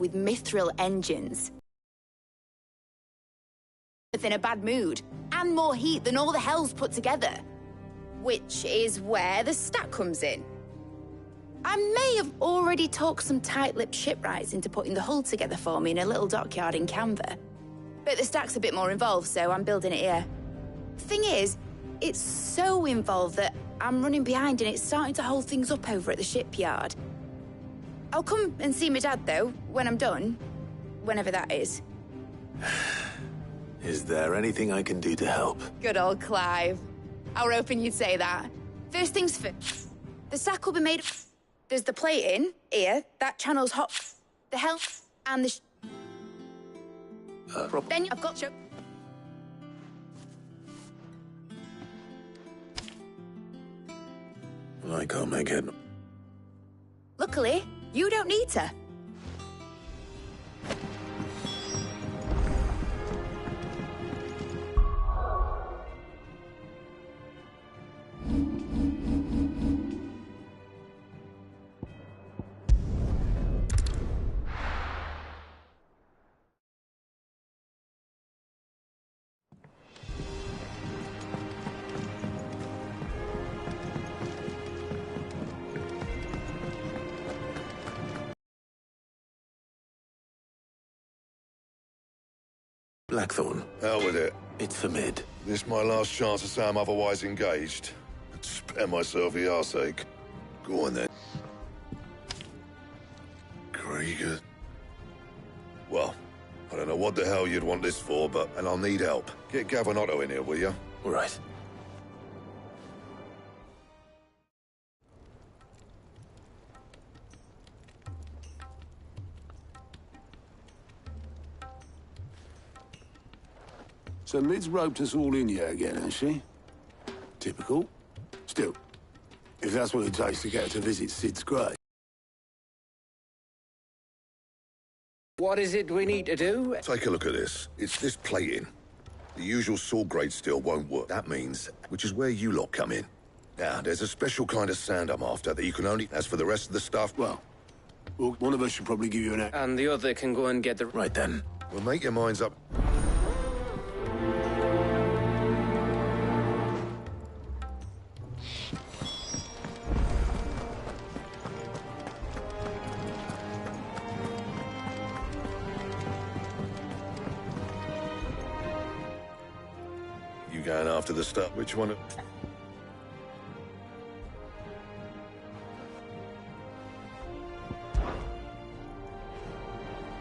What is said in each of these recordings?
with mithril engines. In a bad mood, and more heat than all the hells put together. Which is where the stack comes in. I may have already talked some tight-lipped shipwrights into putting the hull together for me in a little dockyard in Canva. But the stack's a bit more involved, so I'm building it here. Thing is, it's so involved that I'm running behind and it's starting to hold things up over at the shipyard. I'll come and see my dad, though, when I'm done. Whenever that is. Is there anything I can do to help? Good old Clive. I were hoping you'd say that. First things first. The sack will be made of... There's the plating, here, that channel's hot. The helm, and the... Then I've got... I can't make it. Luckily, you don't need to. Blackthorn. Hell with it. It's for mid. This my last chance to say I'm otherwise engaged. Spare myself the arseache. Go on then. Krieger. Well, I don't know what the hell you'd want this for, but... And I'll need help. Get Gavin in here, will you? All right. So Mid's roped us all in here again, has she? Typical. Still, if that's what it takes to get her to visit Sid's grave. What is it we need to do? Take a look at this. It's this plating. The usual sword grade steel won't work. That means, which is where you lot come in. Now, there's a special kind of sand I'm after that you can only... As for the rest of the stuff, Well, one of us should probably give you an... And the other can go and get the... Right then. well, make your minds up. You going after the stuff? Which one?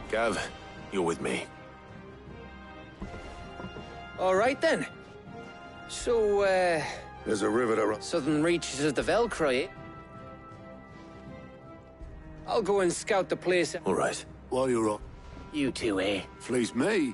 Gav, you're with me. All right, then. So, There's a river to run. southern reaches of the Velcro, eh? I'll go and scout the place. All right. While you're up, You two, eh? fleece me.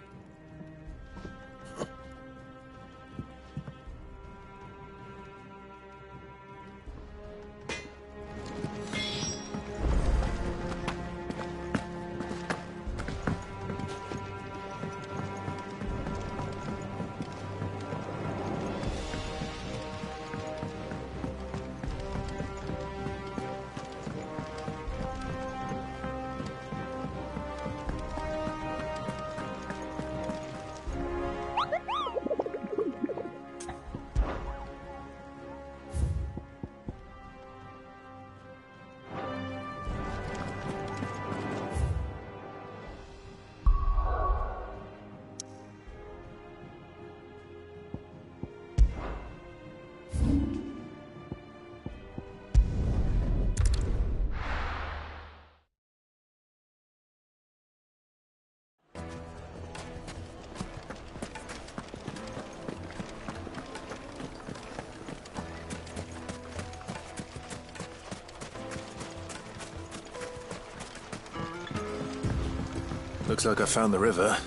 Looks like I found the river.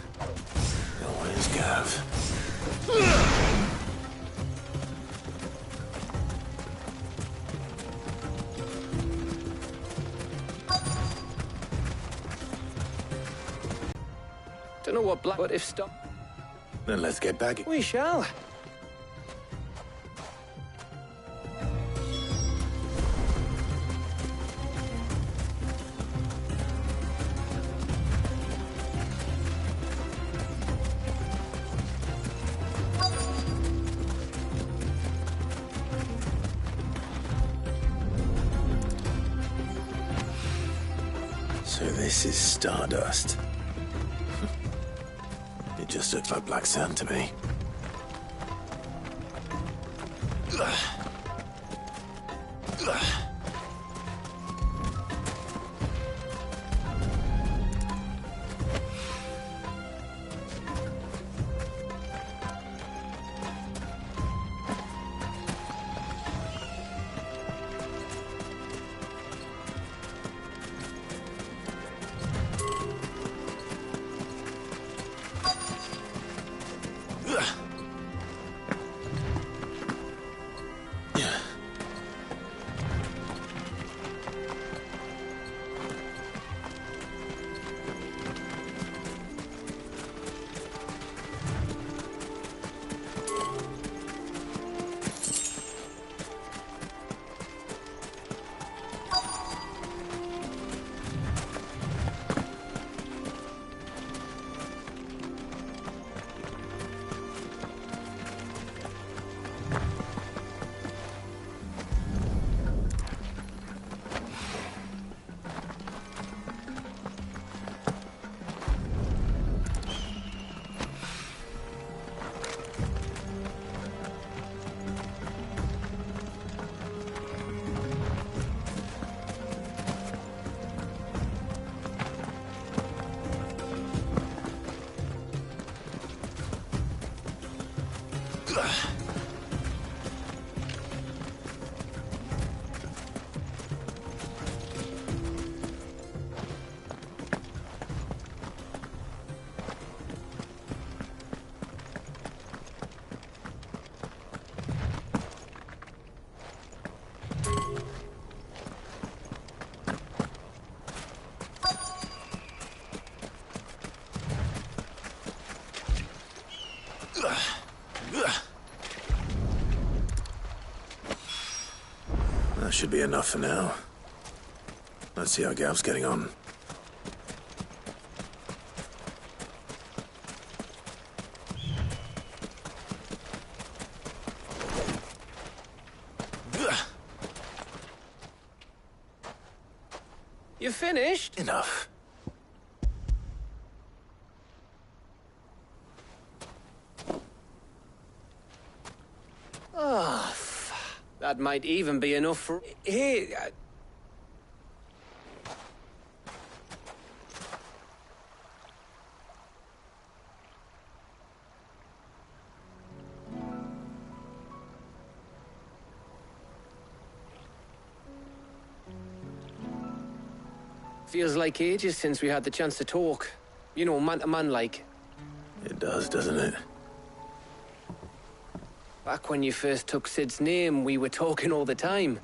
Now where's Gav? Don't know what but if stop. Then let's get back. We shall. This is stardust. It just looks like black sand to me. That should be enough for now. Let's see how Gav's getting on. You finished? Enough. Oh, that might even be enough for... Here... Feels like ages since we had the chance to talk. You know, man to man like. It does, doesn't it? Back when you first took Sid's name, we were talking all the time.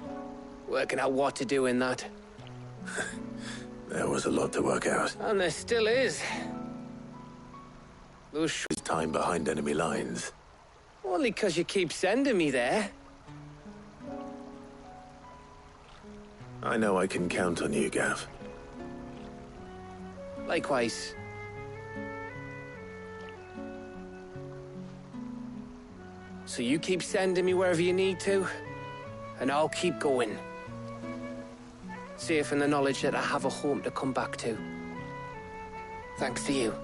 Working out what to do in that. There was a lot to work out. And there still is. Those There's time behind enemy lines. only 'cause you keep sending me there. I know I can count on you, Gav. Likewise. So you keep sending me wherever you need to, and I'll keep going. Safe in the knowledge that I have a home to come back to. Thanks to you.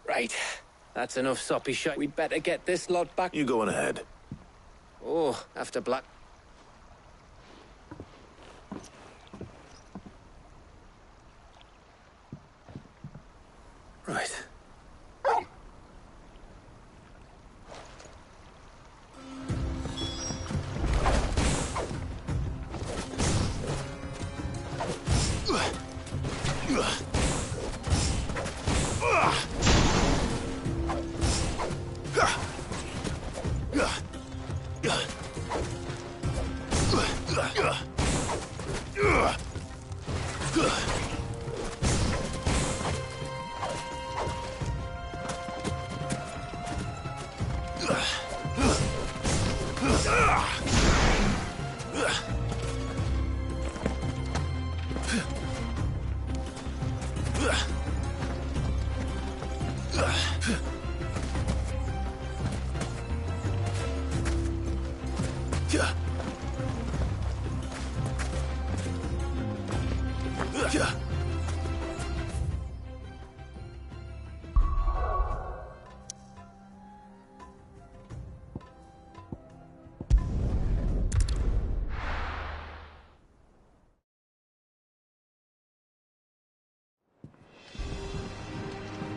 Right. That's enough soppy shit. We'd better get this lot back. You go on ahead. Oh, after Black... Right.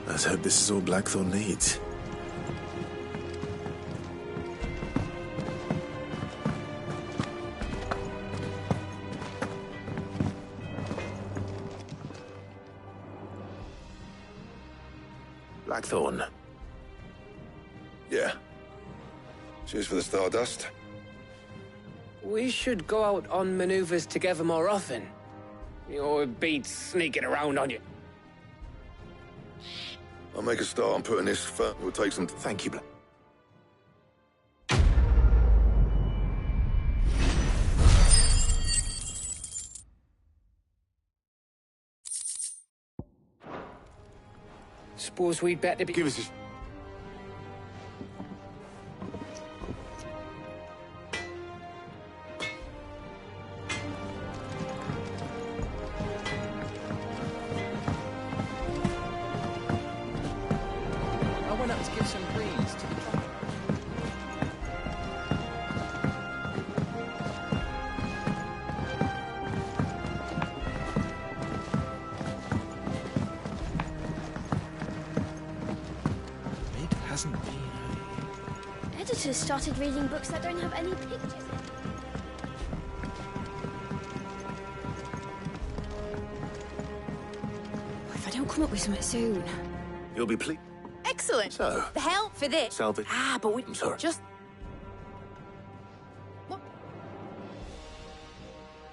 Let's hope this is all Blackthorn needs. Blackthorn. Yeah. Cheers for the stardust. We should go out on maneuvers together more often. Or it beats sneaking around on you. I'll make a start on putting this firm. It'll take some... Thank you, Black. Suppose we'd better be... Give us a... I went up to give some greens to the truck. It hasn't been. Editors started reading books that don't have any pictures in. If I don't come up with something soon. You'll be pleased. Excellent. So, The hell for this. salvage. Ah, but we I'm sorry. just... What?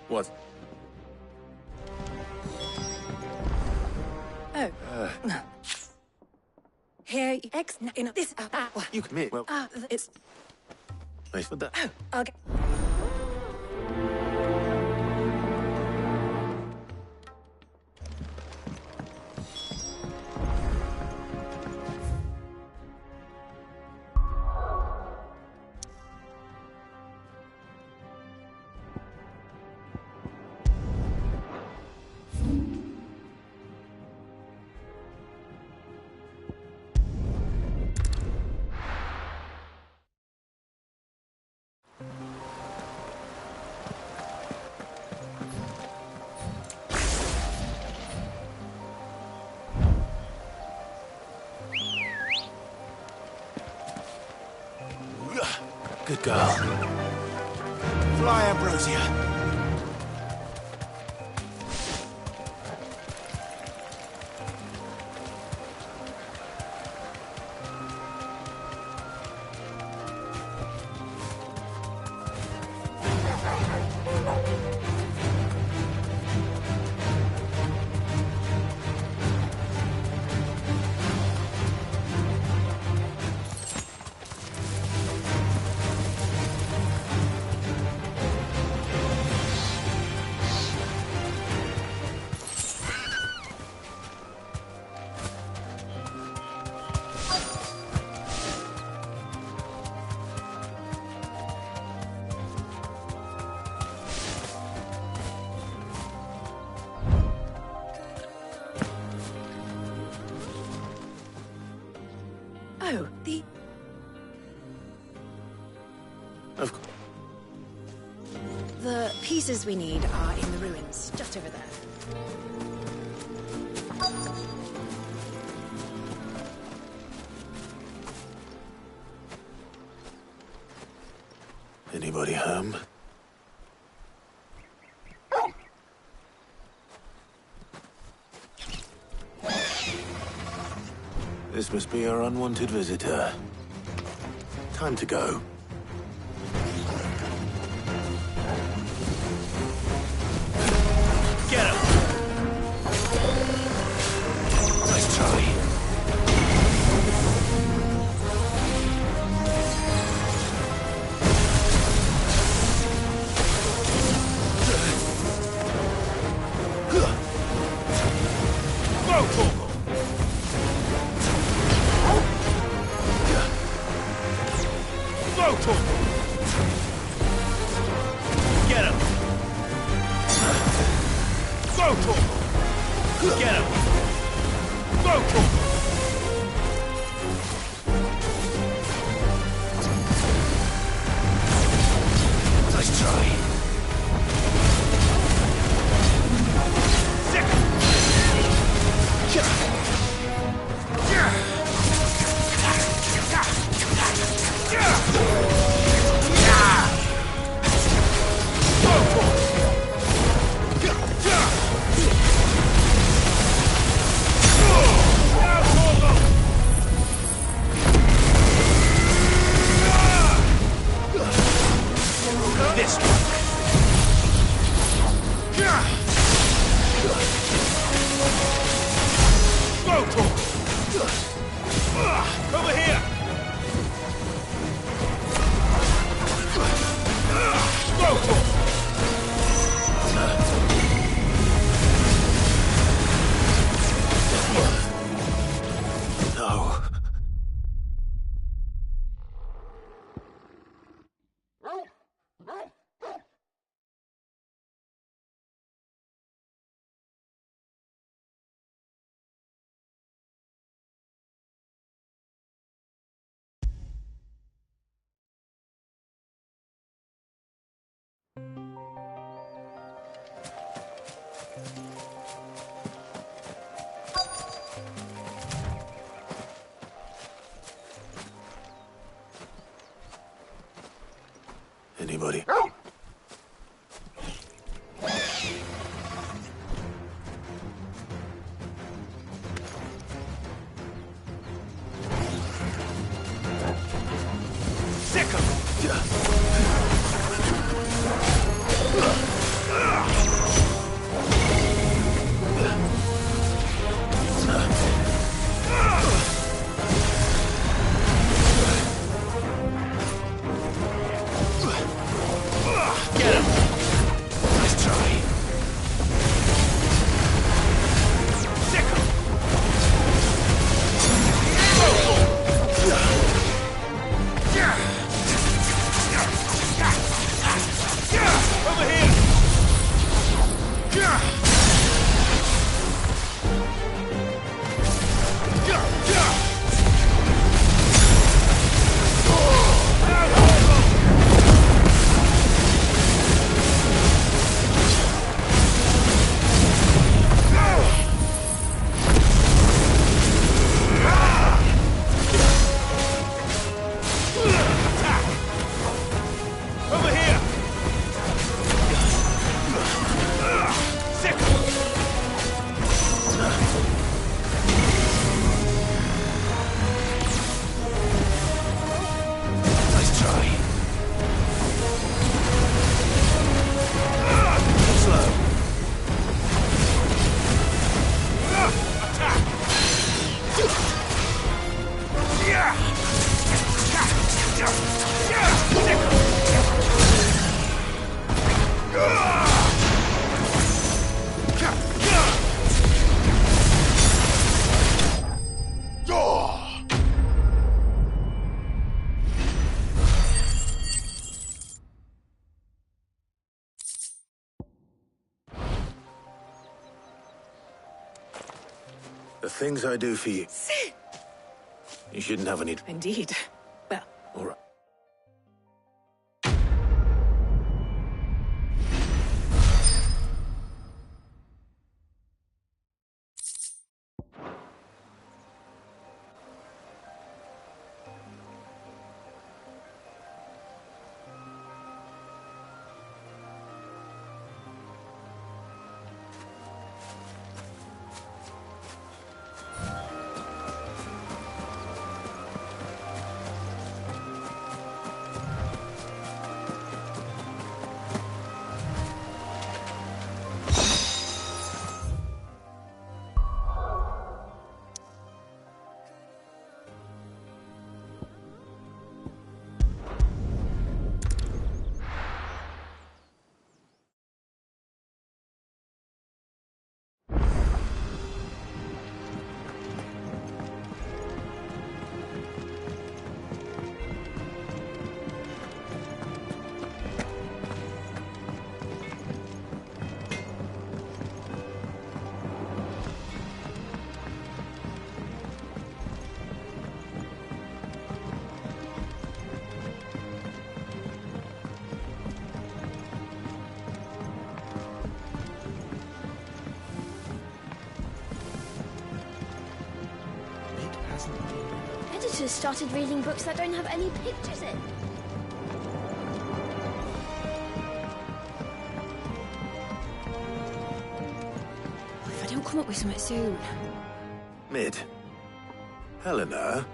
What? Oh. Here, X, this. You commit. Well, It's. nice with that. Okay. Good girl. Fly, Ambrosia. Oh, the. Of course. The pieces we need are in the ruins, just over there. Anybody home? This must be our unwanted visitor. Time to go. Get him! Nice try. Anybody? The things I do for you. You shouldn't have any... Indeed. Well, All right. daughter's started reading books that don't have any pictures in. If I don't come up with something soon. Mid. Helena.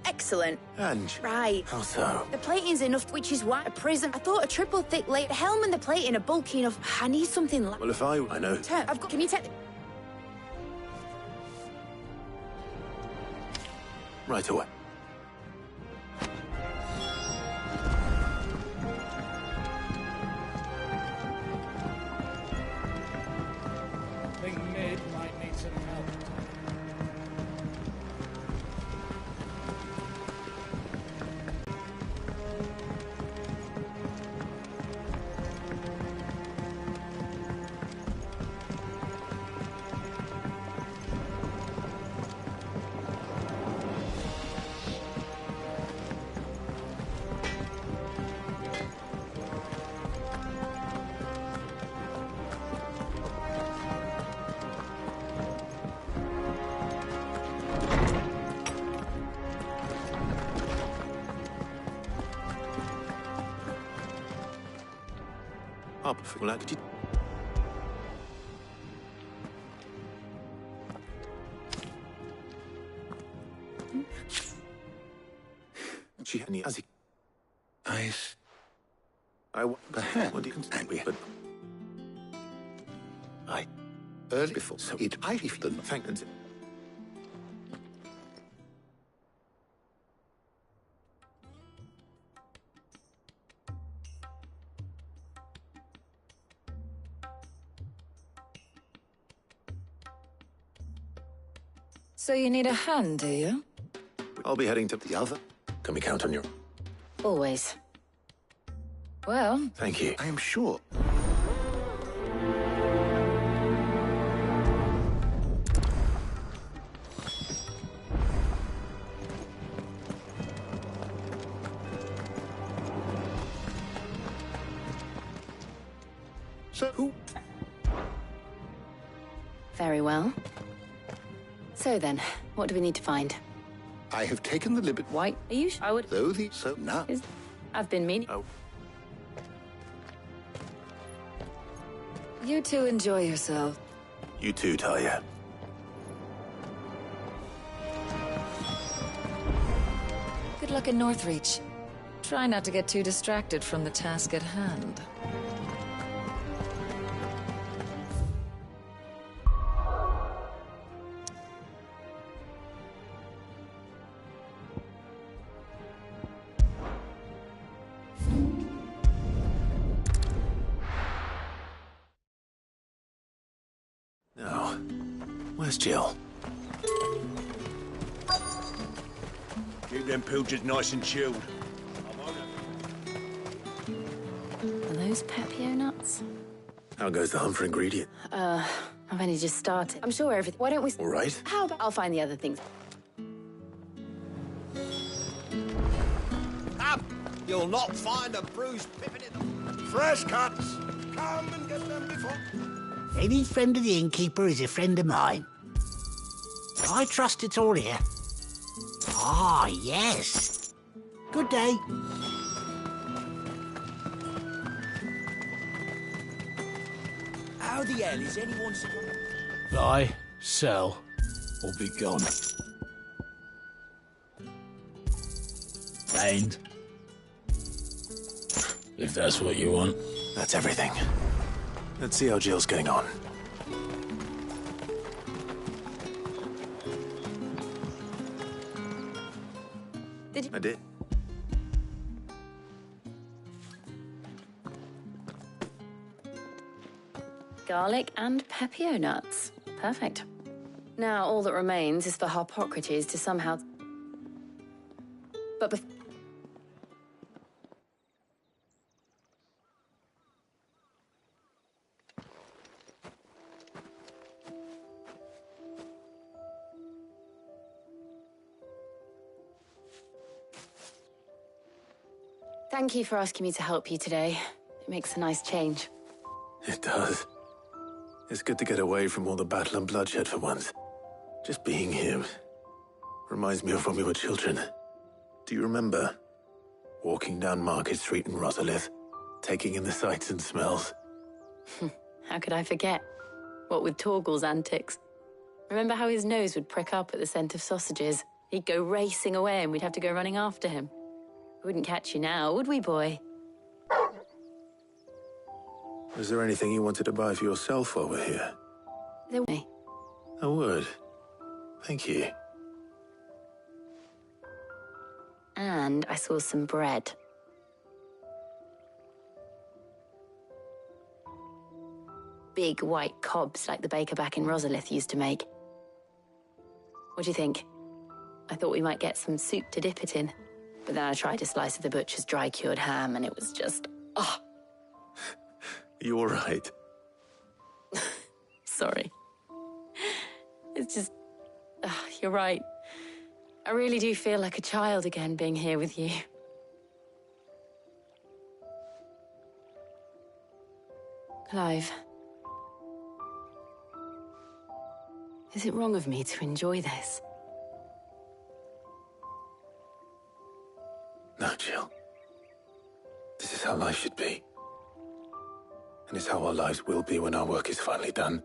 Excellent. And... Right. How so? The plating's enough, which is why a prism. I thought a triple thick layer. The helm and the plating are bulky enough. I need something like. Well, if I know... I've got. Can you take? Right away. I think Mid might need some help. Up for like... She any as I perhaps what do you angry, but I early before so it I if the thank you. So you need a hand, do you? I'll be heading to the other. Can we count on you? Always. Well, Thank you. I am sure. So who? very well. So then, what do we need to find? I have taken the liberty. Why? Are you? I would. Though the so now. I've been meaning. Oh. You two enjoy yourself. You too, Talia. Good luck in Northreach. Try not to get too distracted from the task at hand. Now, where's Jill? Keep them pilgers nice and chilled. Are those Pepio nuts? How goes the hunt for ingredient? I've only just started. I'm sure everything. Why don't we? All right. How about I'll find the other things. Come! You'll not find a bruised pippin in them. Fresh cuts! Come and get them before... Any friend of the innkeeper is a friend of mine. I trust it's all here. Ah, yes. Good day. How the hell is anyone... Buy, sell, or be gone. And if that's what you want. That's everything. Let's see how Jill's getting on. Did you? I did. Garlic and Pepio nuts. Perfect. Now all that remains is for Harpocrates to somehow... But Thank you for asking me to help you today. It makes a nice change. It does. It's good to get away from all the battle and bloodshed for once. Just being here reminds me of when we were children. Do you remember walking down Market Street in Rosalith, taking in the sights and smells? How could I forget? What with Torgal's antics. Remember how his nose would prick up at the scent of sausages? He'd go racing away and we'd have to go running after him. We wouldn't catch you now, would we, boy? Was there anything you wanted to buy for yourself while we're here? There would. I would. Thank you. And I saw some bread. Big white cobs like the baker back in Rosalith used to make. What do you think? I thought we might get some soup to dip it in. But then I tried a slice of the butcher's dry-cured ham and it was just... oh. You all right? Sorry. It's just... you're right. I really do feel like a child again being here with you. Clive. Is it wrong of me to enjoy this? No, Jill. This is how life should be. And it's how our lives will be when our work is finally done.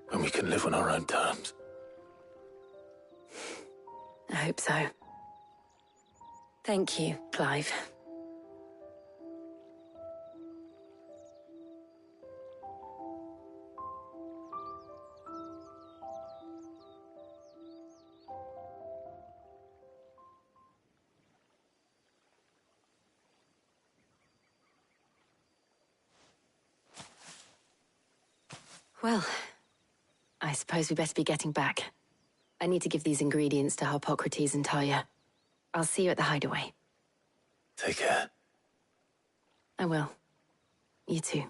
When we can live on our own terms. I hope so. Thank you, Clive. Well, I suppose we better be getting back. I need to give these ingredients to Harpocrates and Talia. I'll see you at the hideaway. Take care. I will. You too.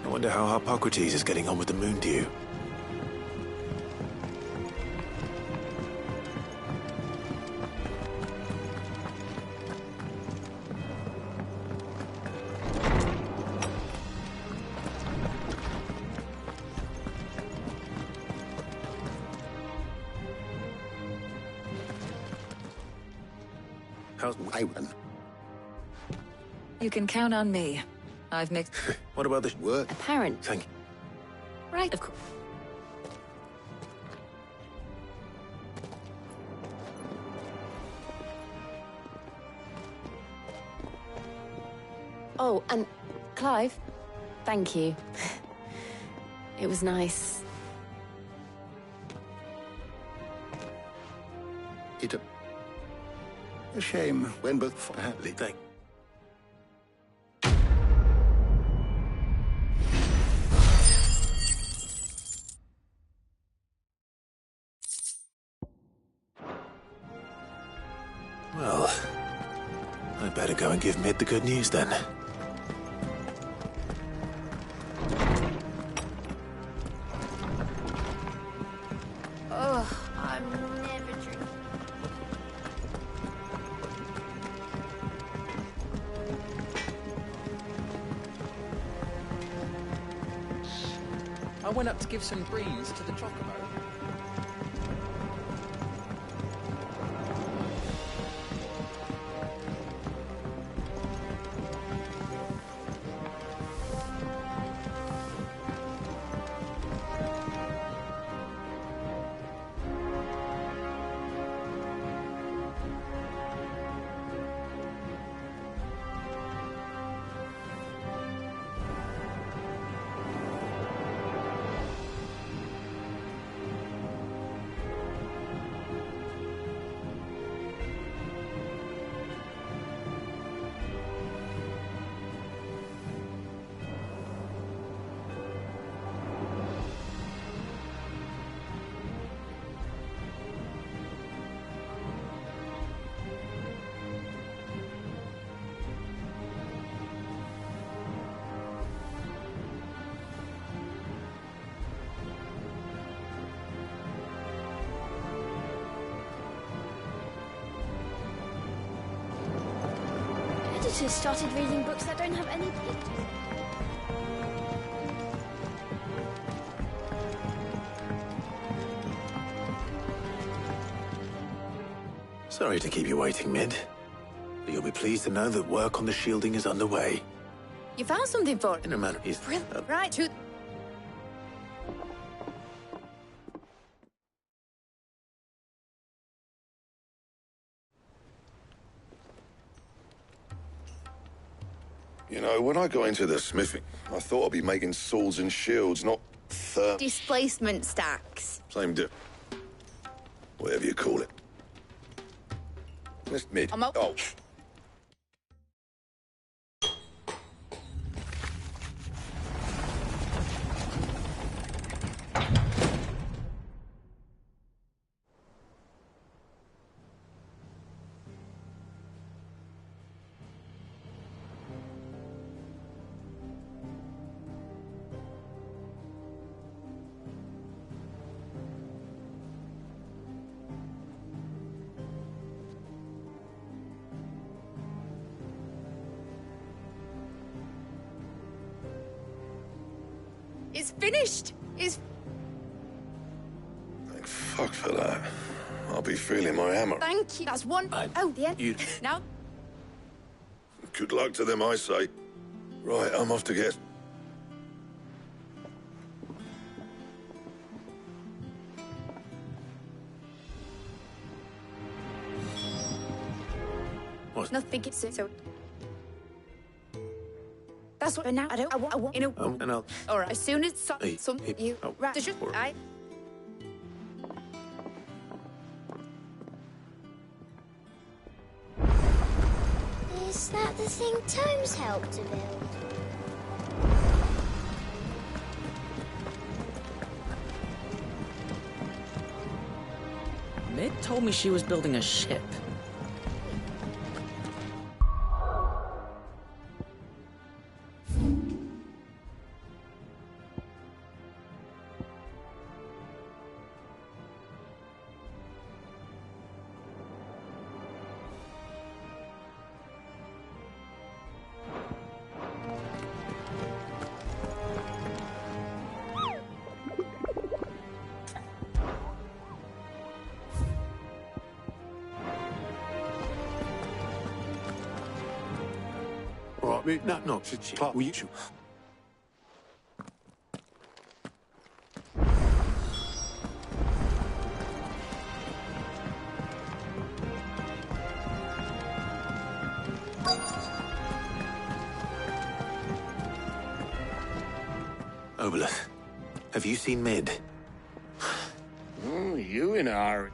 I wonder how Harpocrates is getting on with the moon dew. How's Iwan? You can count on me. I've mixed... What about this work? Apparent. Thank you. Right, of course. Oh, and Clive, thank you. It was nice. It a shame when both family. Thank. Well, I'd better go and give Mid the good news then. Ugh, I'm never drinking. I went up to give some breeze to the chocobo. daughter's started reading books that don't have any pictures. Sorry to keep you waiting, Mid. But you'll be pleased to know that work on the shielding is underway. You found something for it? In a manner, is Brilliant. Right, to... You know, when I got into the smithing, I thought I'd be making swords and shields, not displacement stacks. Same whatever you call it. Miss Mid. Oh. It's finished. It's... Thank fuck for that. I'll be feeling my hammer. Thank you. That's one... Oh, the end. You... Now... Good luck to them, I say. Right, I'm off to get... What? Nothing it's so... That's what... Now, I want... You know... And I'll... All right, as soon as some... You... Oh, Right, just... I... Is that the thing Tomes helped to build? Mid told me she was building a ship. No, Clark, will you... Obolus, have you seen Mid? You in a hurry.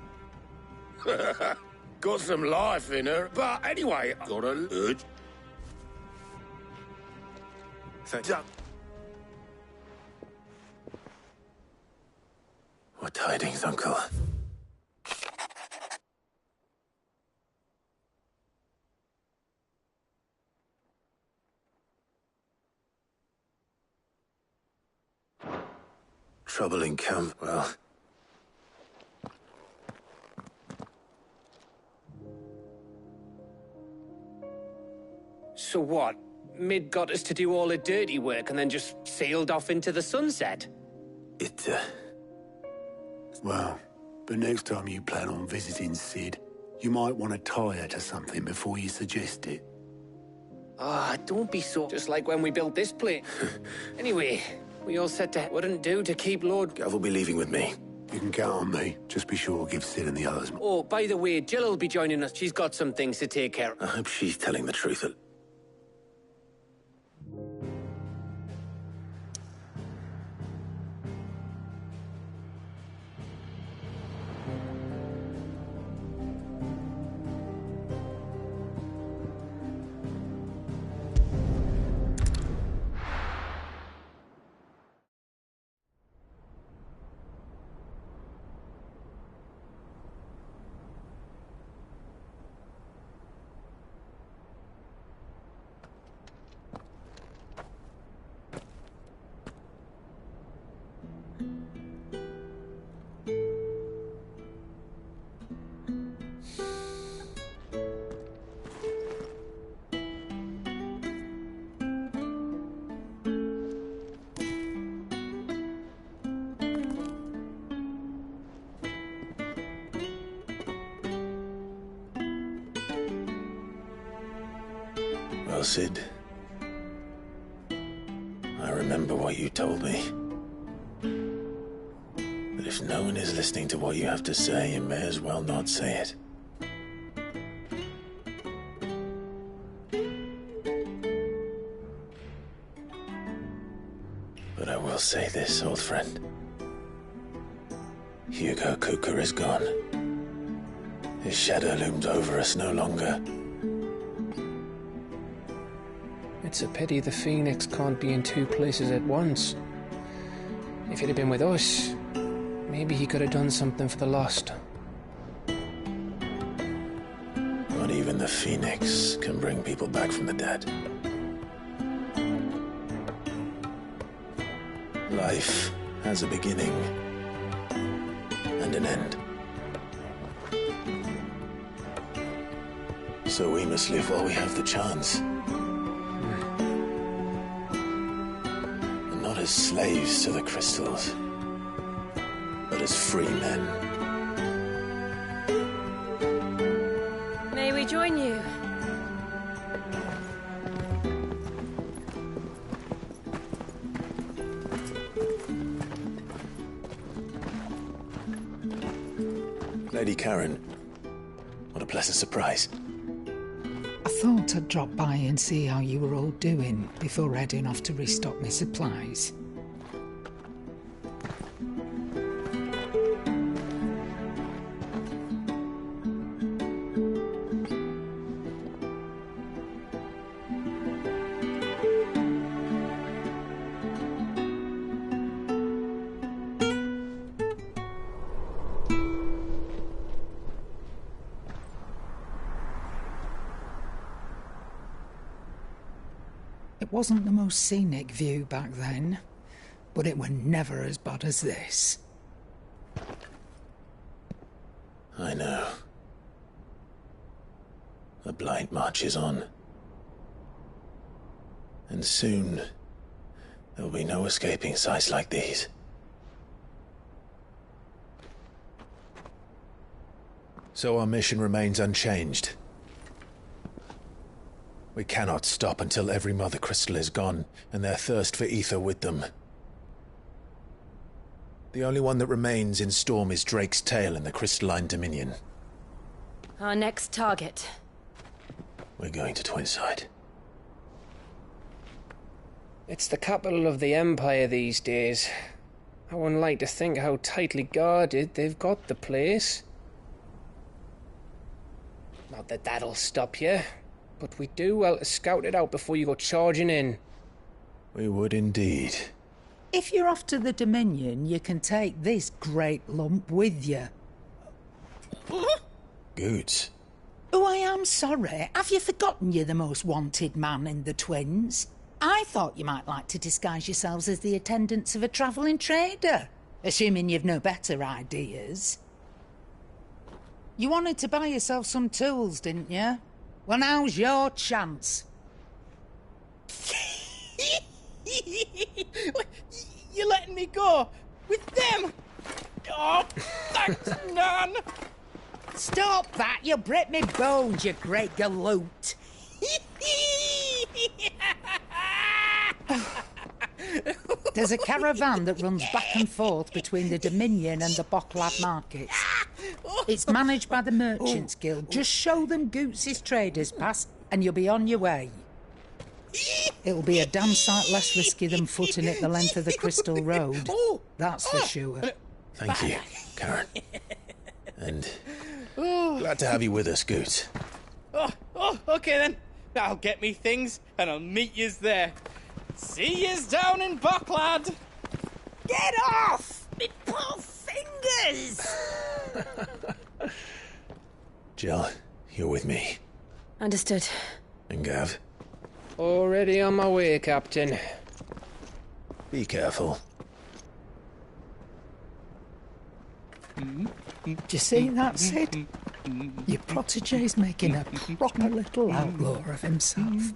Got some life in her. But anyway, got a urge. What tidings, Uncle? Trouble in camp, well... So what? Mid got us to do all the dirty work and then just sailed off into the sunset? Well, but next time you plan on visiting Sid, you might want to tie her to something before you suggest it. Ah, don't be so... Just like when we built this place. Anyway, we all said that wouldn't do to keep Lord... Gav will be leaving with me. You can count on me. Just be sure to give Sid and the others... Oh, by the way, Jill will be joining us. She's got some things to take care of. I hope she's telling the truth. Sid. I remember what you told me. But if no one is listening to what you have to say, you may as well not say it. But I will say this, old friend. Hugo Kuka is gone. His shadow looms over us no longer. It's a pity the Phoenix can't be in two places at once. If he'd have been with us, maybe he could have done something for the lost. Not even the Phoenix can bring people back from the dead. Life has a beginning and an end. So we must live while we have the chance. And not as slaves to the crystals, but as free men. May we join you? Lady Karen, what a pleasant surprise. I thought I'd drop by and see how you were all doing before heading off to restock my supplies. It wasn't the most scenic view back then, but it were never as bad as this. I know. The blight marches on. And soon, there will be no escaping sights like these. So our mission remains unchanged. We cannot stop until every Mother Crystal is gone, and their thirst for ether with them. The only one that remains in Storm is Drake's Tail in the Crystalline Dominion. Our next target. We're going to Twinside. It's the capital of the Empire these days. I wouldn't like to think how tightly guarded they've got the place. Not that that'll stop you. But we do well to scout it out before you go charging in. We would indeed. If you're off to the Dominion, you can take this great lump with you. Goods. Oh, I am sorry. Have you forgotten you're the most wanted man in the Twins? I thought you might like to disguise yourselves as the attendants of a travelling trader, assuming you've no better ideas. You wanted to buy yourself some tools, didn't you? Well, now's your chance. You're letting me go? With them? Oh, thanks, Nan! Stop that! You'll break me bones, you great galoot! There's a caravan that runs back and forth between the Dominion and the Bocklad markets. It's managed by the Merchants Guild. Just show them Goots' traders pass and you'll be on your way. It'll be a damn sight less risky than footing it the length of the Crystal Road. That's for sure. Thank you, Karen. And glad to have you with us, Goots. Okay then. I'll get me things and I'll meet yous there. See yous down in Bocklad. Get off! Me poor fingers! Jill, you're with me. Understood. And Gav? Already on my way, Captain. Be careful. Do you see that, Sid? Your protege's making a proper little outlaw of himself.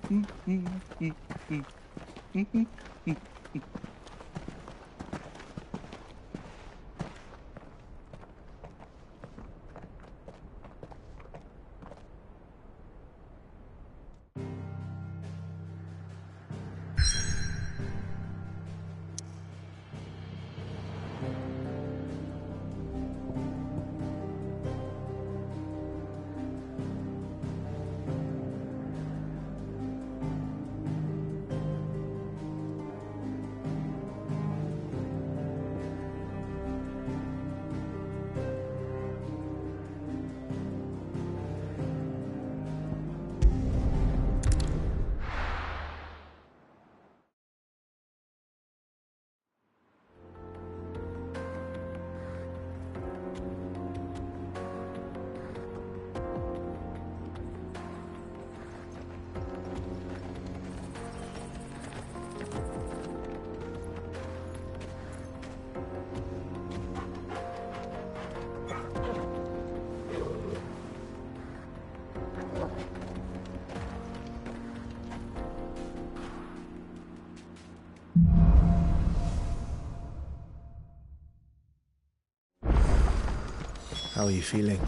How are you feeling?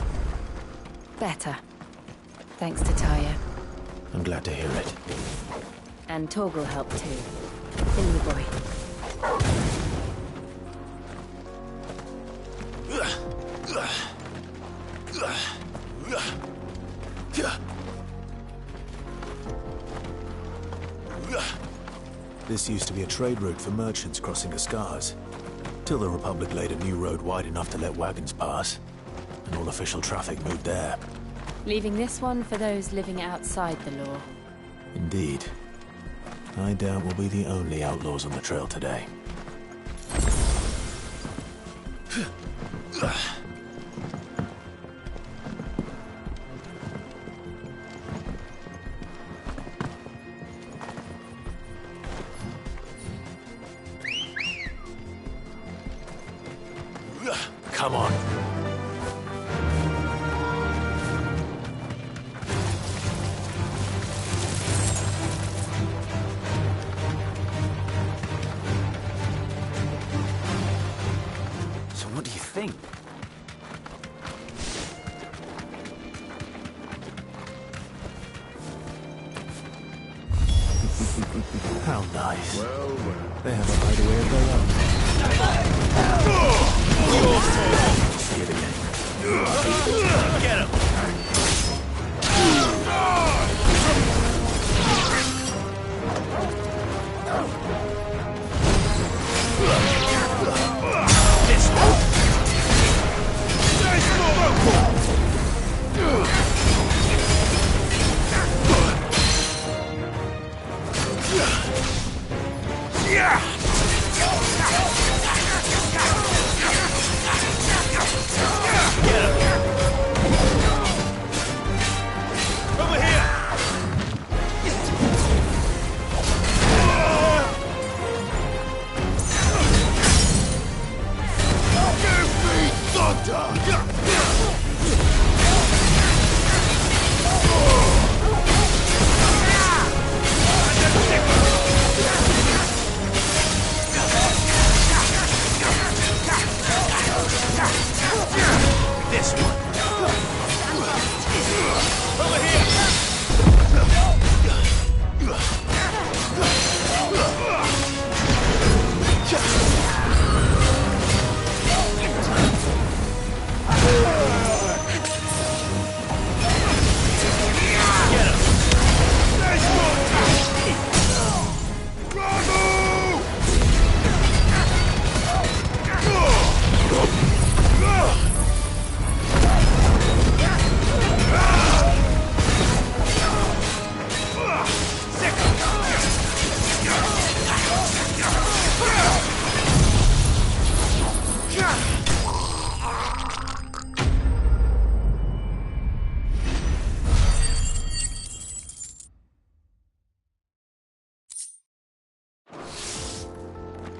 Better. Thanks to Taya. I'm glad to hear it. And Torgal helped too. In the boy. This used to be a trade route for merchants crossing the Scars, till the Republic laid a new road wide enough to let wagons pass, and all official traffic moved there. Leaving this one for those living outside the law. Indeed. I doubt we'll be the only outlaws on the trail today. Come on. So what do you think? How nice. Well, they have a hideaway of their own. See it again. Get him!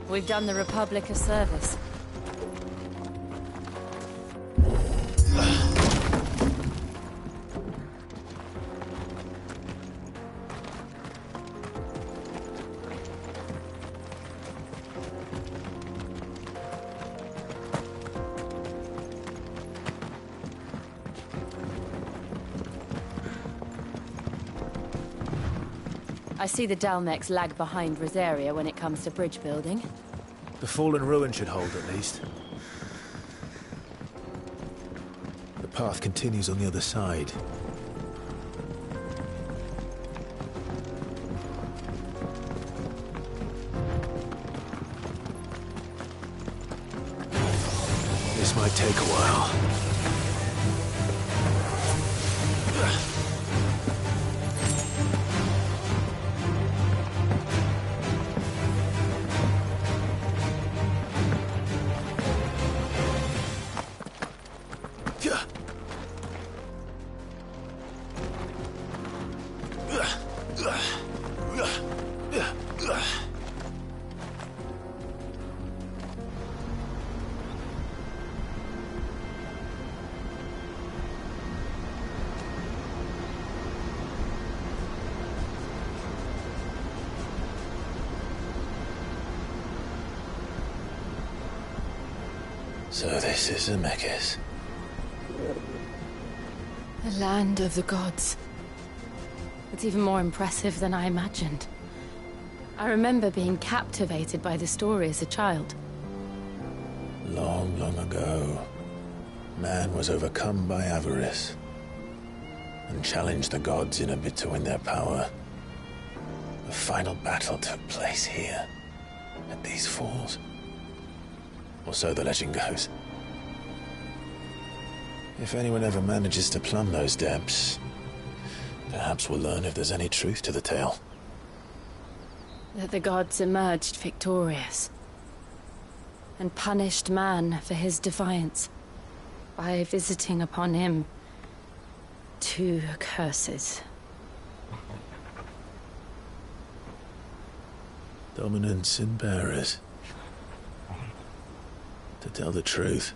We've done the Republic a service. I see the Dalmex lag behind Rosaria when it comes to bridge building. The fallen ruin should hold, at least. The path continues on the other side. This might take a while. So this is Zemeckis. The land of the gods. It's even more impressive than I imagined. I remember being captivated by the story as a child. Long, long ago, man was overcome by avarice and challenged the gods in a bid to win their power. The final battle took place here, at these falls. Or so the legend goes. If anyone ever manages to plumb those depths, perhaps we'll learn if there's any truth to the tale. That the gods emerged victorious and punished man for his defiance by visiting upon him 2 curses. Dominants and bearers. To tell the truth,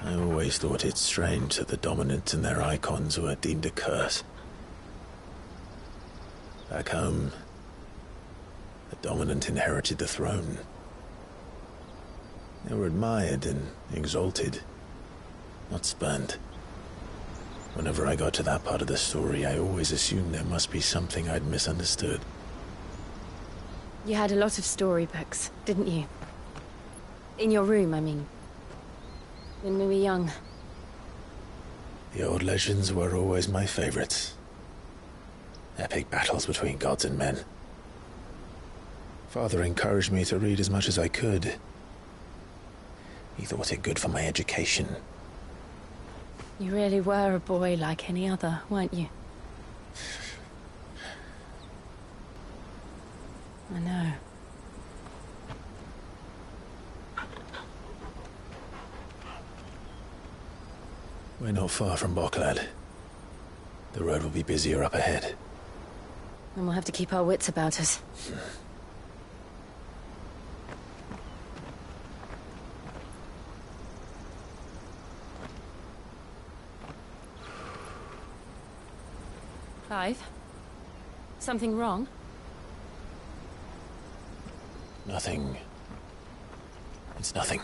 I always thought it strange that the dominants and their icons were deemed a curse. Back home, the dominant inherited the throne. They were admired and exalted, not spurned. Whenever I got to that part of the story, I always assumed there must be something I'd misunderstood. You had a lot of storybooks, didn't you? In your room, I mean. When we were young. The old legends were always my favorites. Epic battles between gods and men. Father encouraged me to read as much as I could. He thought it good for my education. You really were a boy like any other, weren't you? I know. We're not far from Boklad. The road will be busier up ahead. And we'll have to keep our wits about us. Clive? Something wrong? Nothing. It's nothing.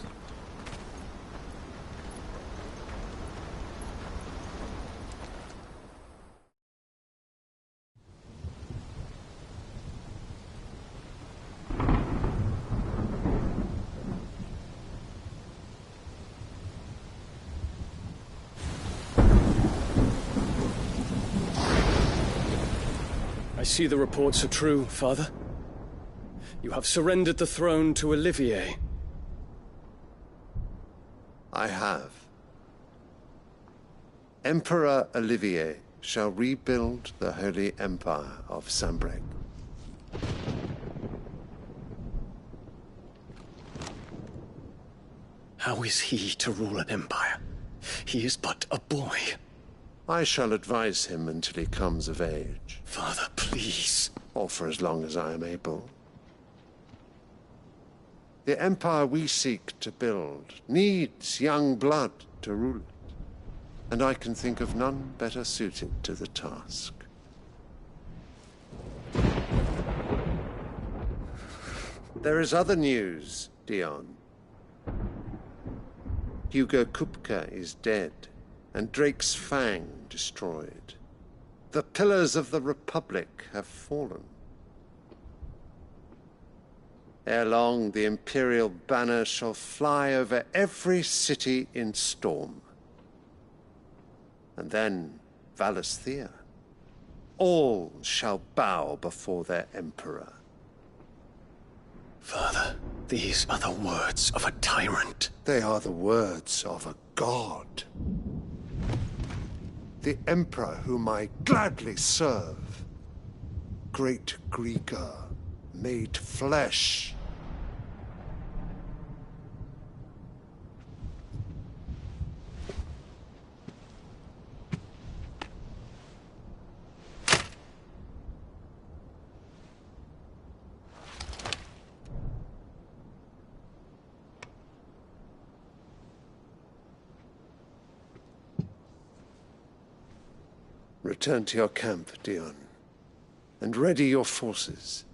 I see the reports are true, Father. You have surrendered the throne to Olivier. I have. Emperor Olivier shall rebuild the Holy Empire of Sanbreque. How is he to rule an empire? He is but a boy. I shall advise him until he comes of age. Father, please. Or for as long as I am able. The empire we seek to build needs young blood to rule it, and I can think of none better suited to the task. There is other news, Dion. Hugo Kupka is dead, and Drake's Fang destroyed. The pillars of the Republic have fallen. Ere long, the Imperial banner shall fly over every city in Storm. And then Valisthea. All shall bow before their Emperor. Father, these are the words of a tyrant. They are the words of a god. The Emperor whom I gladly serve. Great Greeker, made flesh. Return to your camp, Dion, and ready your forces.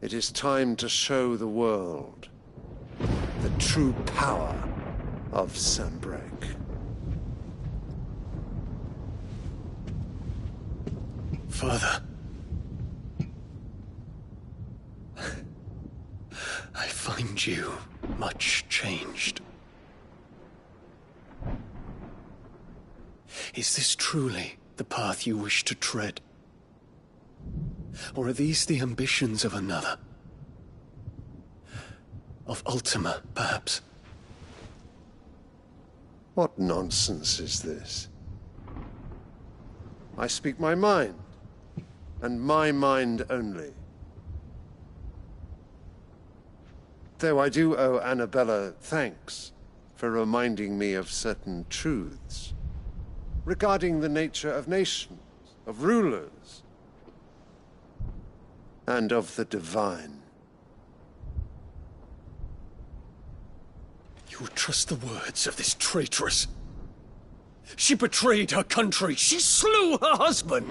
It is time to show the world true power of Sanbreque. Father. I find you much changed. Is this truly the path you wish to tread? Or are these the ambitions of another? Of Ultima, perhaps? What nonsense is this? I speak my mind, and my mind only. Though I do owe Annabella thanks for reminding me of certain truths regarding the nature of nations, of rulers, and of the divine. You would trust the words of this traitress? She betrayed her country. She slew her husband.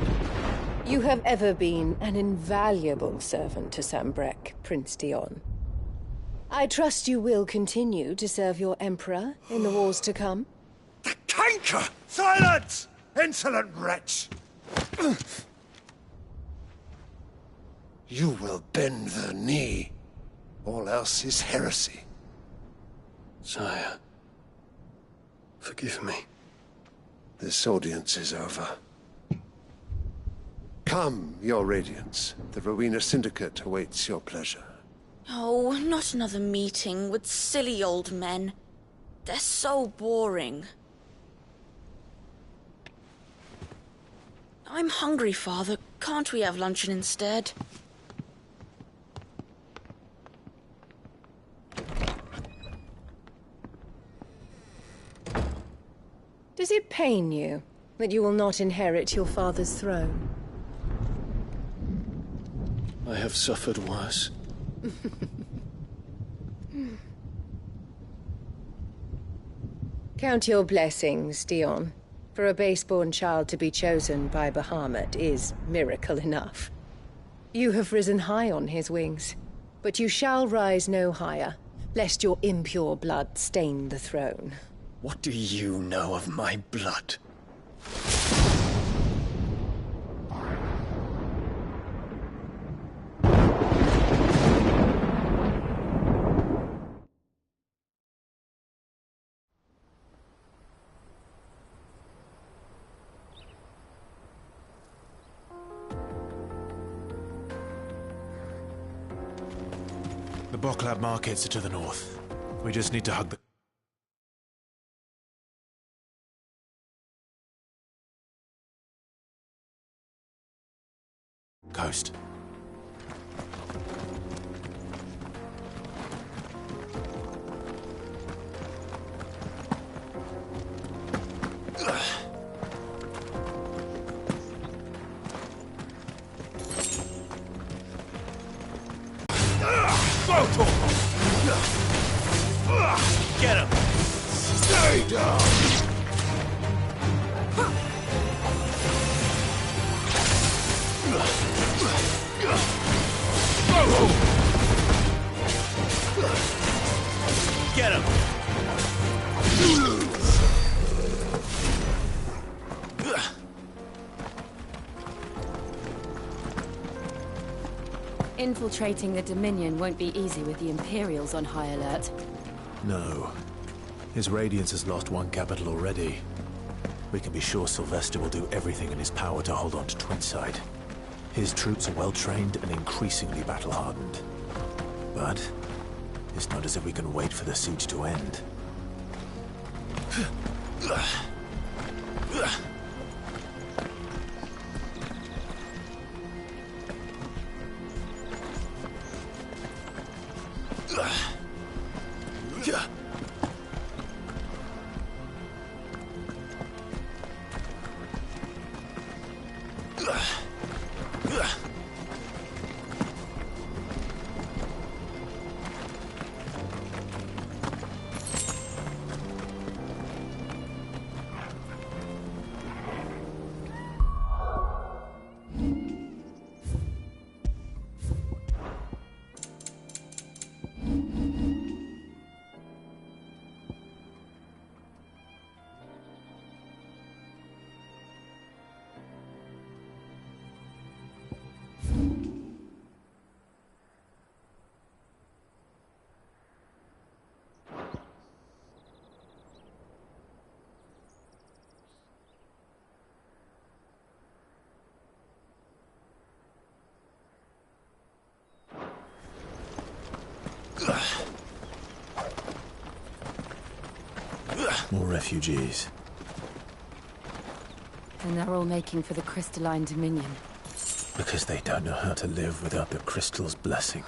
You have ever been an invaluable servant to Sanbreque, Prince Dion. I trust you will continue to serve your Emperor in the wars to come. The canker! Silence! Insolent wretch! You will bend the knee. All else is heresy. Sire, forgive me. This audience is over. Come, your Radiance. The Rowena Syndicate awaits your pleasure. Oh, not another meeting with silly old men. They're so boring. I'm hungry, Father. Can't we have luncheon instead? Does it pain you that you will not inherit your father's throne? I have suffered worse. Count your blessings, Dion. For a base-born child to be chosen by Bahamut is miracle enough. You have risen high on his wings, but you shall rise no higher, lest your impure blood stain the throne. What do you know of my blood? The Boklab markets are to the north. We just need to hug the coast. Get him! Stay down! Get him! You lose! Infiltrating the Dominion won't be easy with the Imperials on high alert. No. His Radiance has lost one capital already. We can be sure Sylvester will do everything in his power to hold on to Twinside. His troops are well-trained and increasingly battle-hardened. But it's not as if we can wait for the siege to end. More refugees. And they're all making for the crystalline dominion. Because they don't know how to live without the crystal's blessing.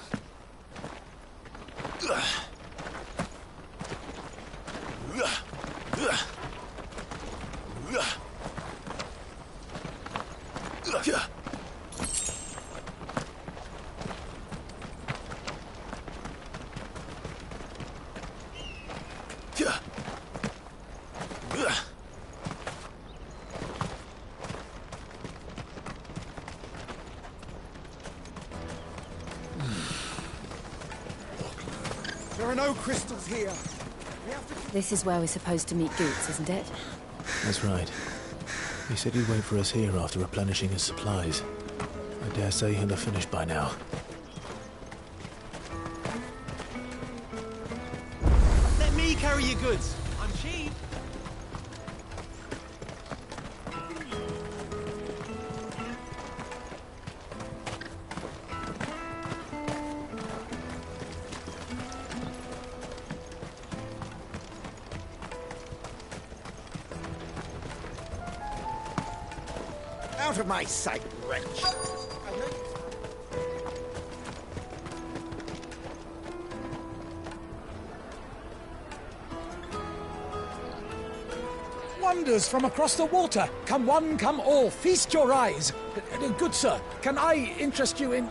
There are no crystals here. This is where we're supposed to meet Goots, isn't it? That's right. He said he'd wait for us here after replenishing his supplies. I dare say he'll have finished by now. Let me carry your goods. I'm cheap. Out of my sight, wretch. Wonders from across the water. Come one, come all. Feast your eyes. Good sir, can I interest you in...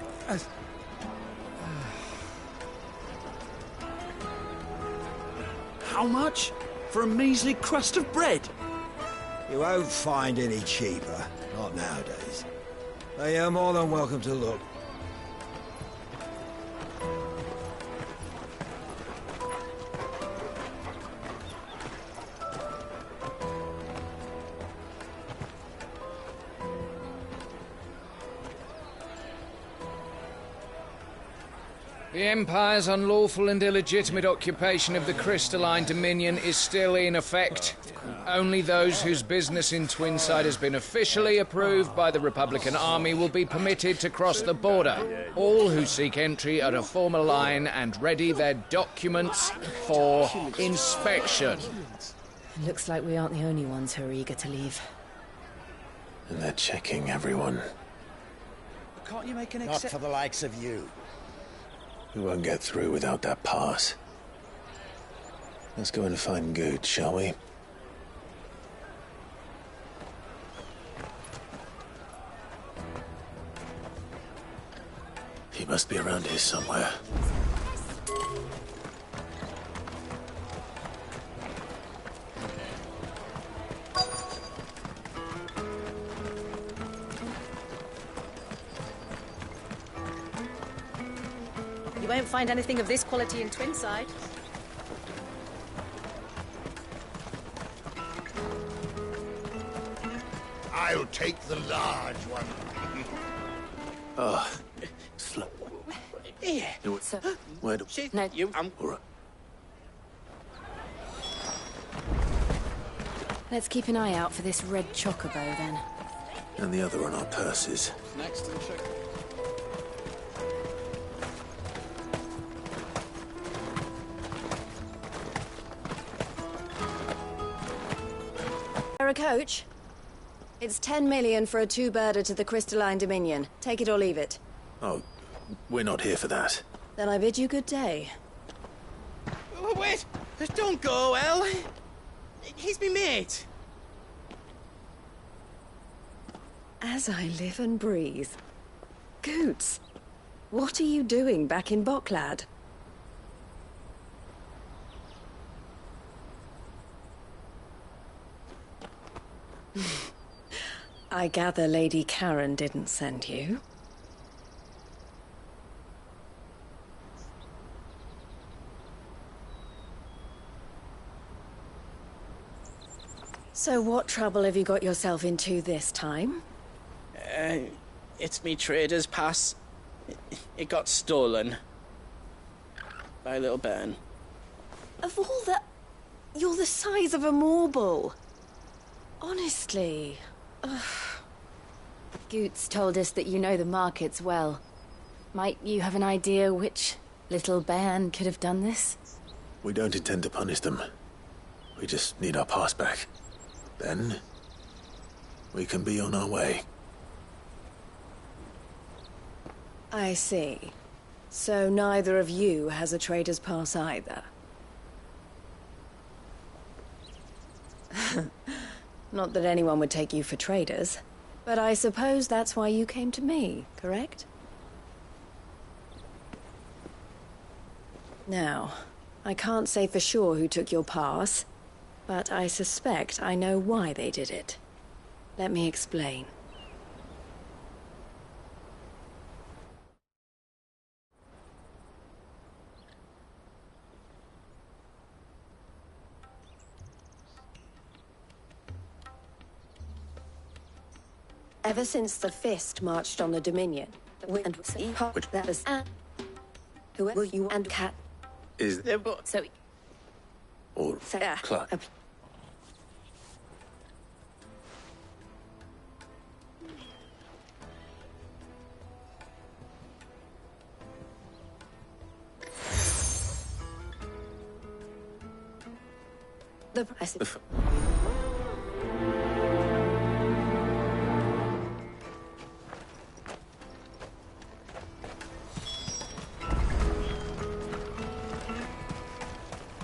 How much? For a measly crust of bread? You won't find any cheaper. Not nowadays. But you're more than welcome to look. The Empire's unlawful and illegitimate occupation of the crystalline dominion is still in effect. Only those whose business in Twinside has been officially approved by the Republican Army will be permitted to cross the border. All who seek entry are to form a line and ready their documents for inspection. Looks like we aren't the only ones who are eager to leave. And they're checking everyone. Can't you make an Not for the likes of you. We won't get through without that pass. Let's go and find Good, shall we? He must be around here somewhere. You won't find anything of this quality in Twinside. I'll take the large one. Oh, slow. Yeah. Do it. So, Where do... no, You... All right. let's keep an eye out for this red chocobo then. And the other on our purses. Next and check. A coach? It's 10 million for a two-birder to the Crystalline Dominion. Take it or leave it. Oh, we're not here for that. Then I bid you good day. Oh, wait! Don't go, El! He's me mate! As I live and breathe. Goots, what are you doing back in Bocklad? I gather Lady Karen didn't send you. So what trouble have you got yourself into this time? It's me trader's pass. It got stolen. By a little bairn. Of all the... You're the size of a marble. Honestly. Ugh. Goots told us that you know the markets well. Might you have an idea which little bairn could have done this? We don't intend to punish them. We just need our pass back. Then, we can be on our way. I see. So neither of you has a trader's pass either. Not that anyone would take you for traders, but I suppose that's why you came to me, correct? Now, I can't say for sure who took your pass, but I suspect I know why they did it. Let me explain. Ever since the Fist marched on the Dominion, and that was whoever you and Cat Is so or Clark? the press.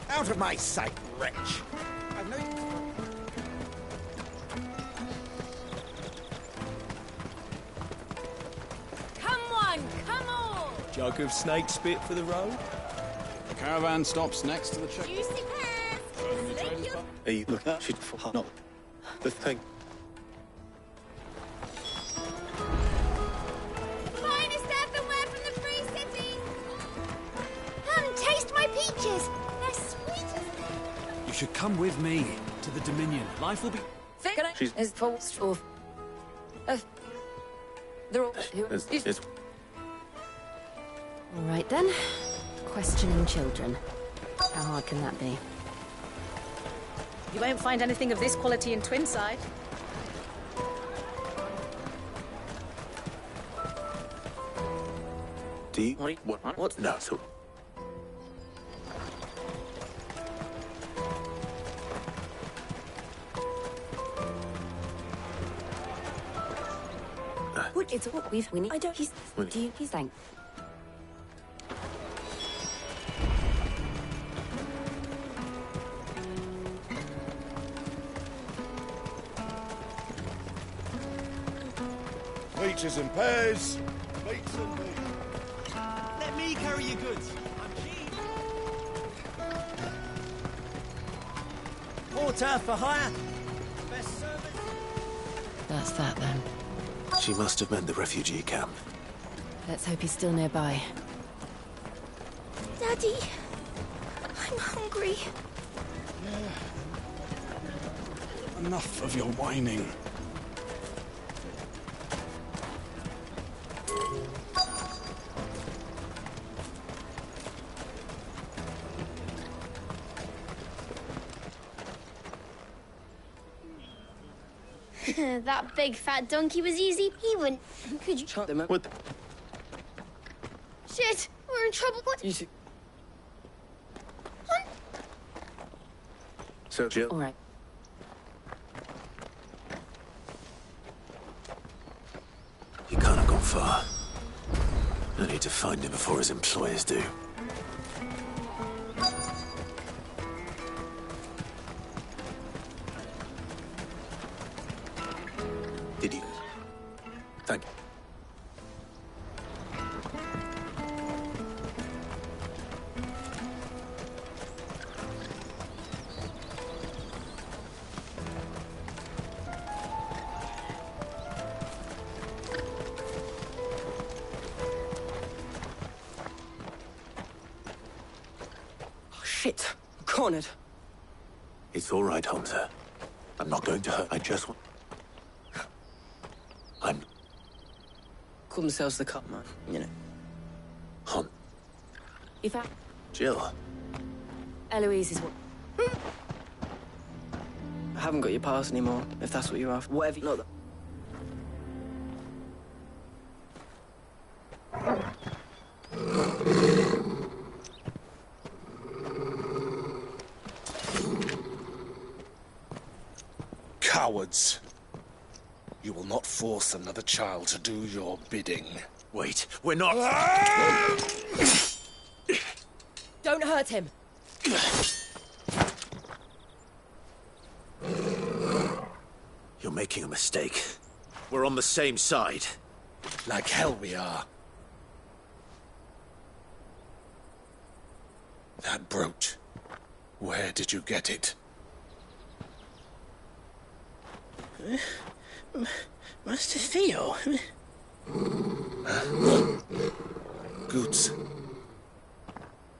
Out of my sight, wretch! I've no... Come on, come on! Jug of snake spit for the road? The caravan stops next to the check. Juicy pears! Hey, look, she'd not the thing. Finest earthenware from the Free Cities! Taste my peaches! They're sweet as... You should come with me to the Dominion. Life will be... She's is false or... They're all... It's All right then. Questioning children. How hard can that be? You won't find anything of this quality in Twinside. Do you... What? No, so... What? It's what we need. I don't... He's... Do you... He's thank... Peaches and pears. Meats and meat. Let me carry your goods. I'm keen. Porter for hire. Best service. That's that then. She must have meant the refugee camp. Let's hope he's still nearby. Daddy, I'm hungry. Enough of your whining. That big fat donkey was easy. He wouldn't. Could you? What? Shit, we're in trouble. What? So, Jill. All right. He can't have gone far. I need to find him before his employers do. Did you? Thank you. Shit. I'm cornered. It's all right, Hunter. I'm not going to hurt. I just want... I'm... Call themselves the cut man, you know. Hunt. If I... Jill. Eloise is what... I haven't got your pass anymore, if that's what you're after. Whatever you... Not that... cowards. You will not force another child to do your bidding. Wait, we're not... Don't hurt him. You're making a mistake. We're on the same side. Like hell we are. That brooch. Where did you get it? Master Theo. Goots.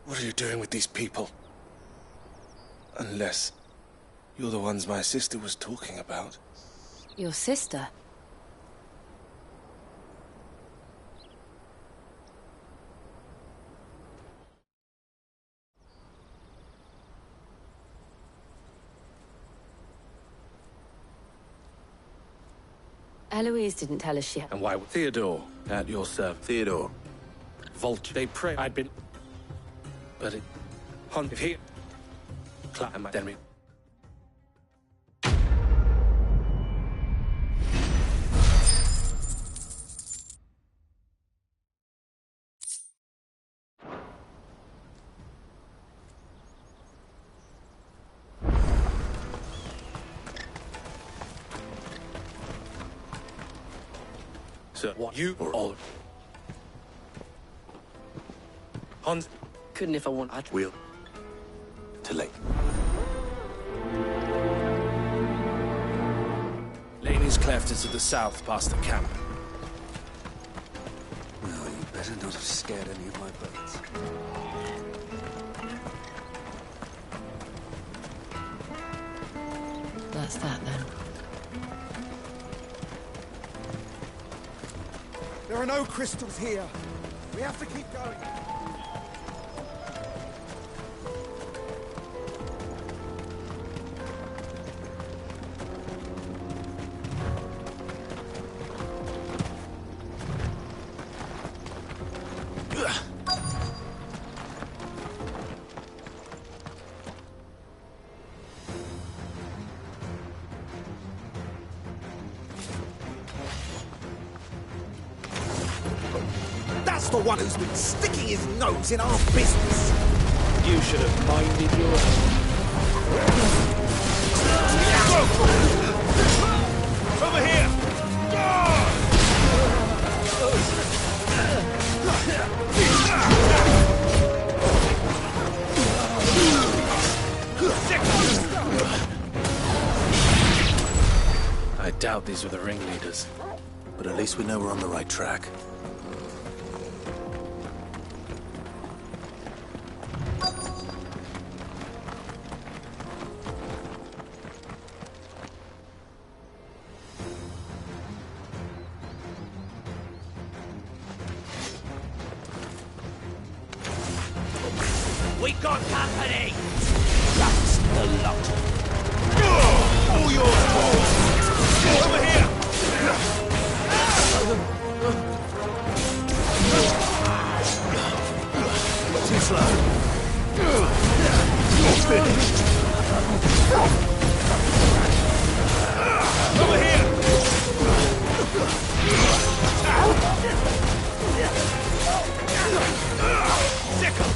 What are you doing with these people? Unless you're the ones my sister was talking about. Your sister? Eloise didn't tell us she had... And why would Theodore at your service? Theodore. Vulture. They pray I'd been... But it... Hunt if he... Clap my enemy. Sir, what you or all? Hans Couldn't if I want. I'd Wheel. To late. Laney's cleft is to the south, past the camp. No, you better not have scared any of my birds. That's that, then. There are no crystals here. We have to keep going. That's the one who's been sticking his nose in our business. You should have minded your own. Over here! I doubt these were the ringleaders. But at least we know we're on the right track. We got company! That's the lot. All yours, boys! Over here! Too slow. You're finished. Over here! Sickle!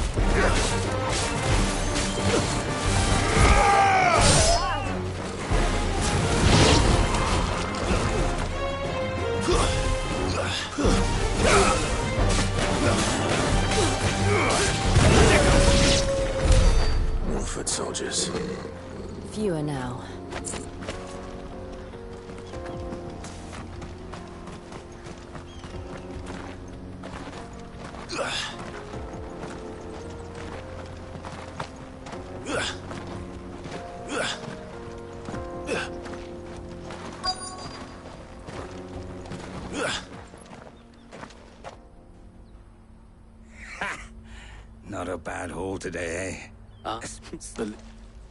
More foot soldiers. Fewer now. Not a bad haul today, eh?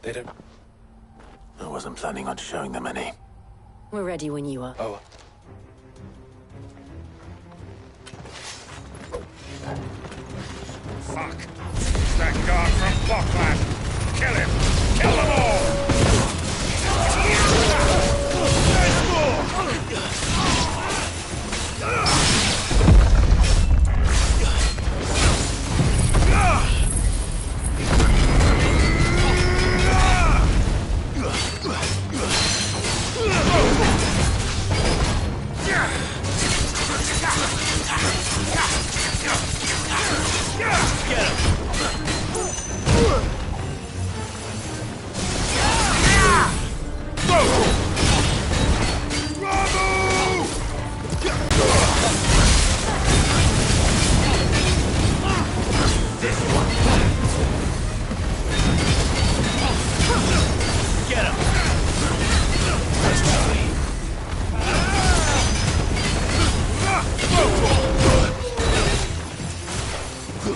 They don't... I wasn't planning on showing them any. We're ready when you are. Oh. Fuck. It's that guard from Bockland. Kill him. Kill them all.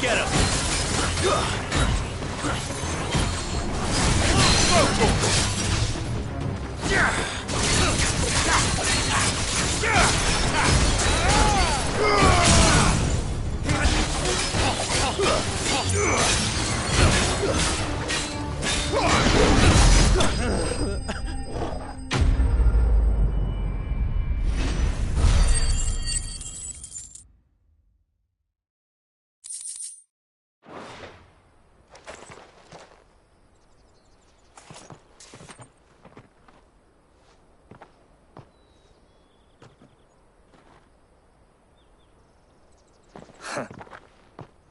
Get him!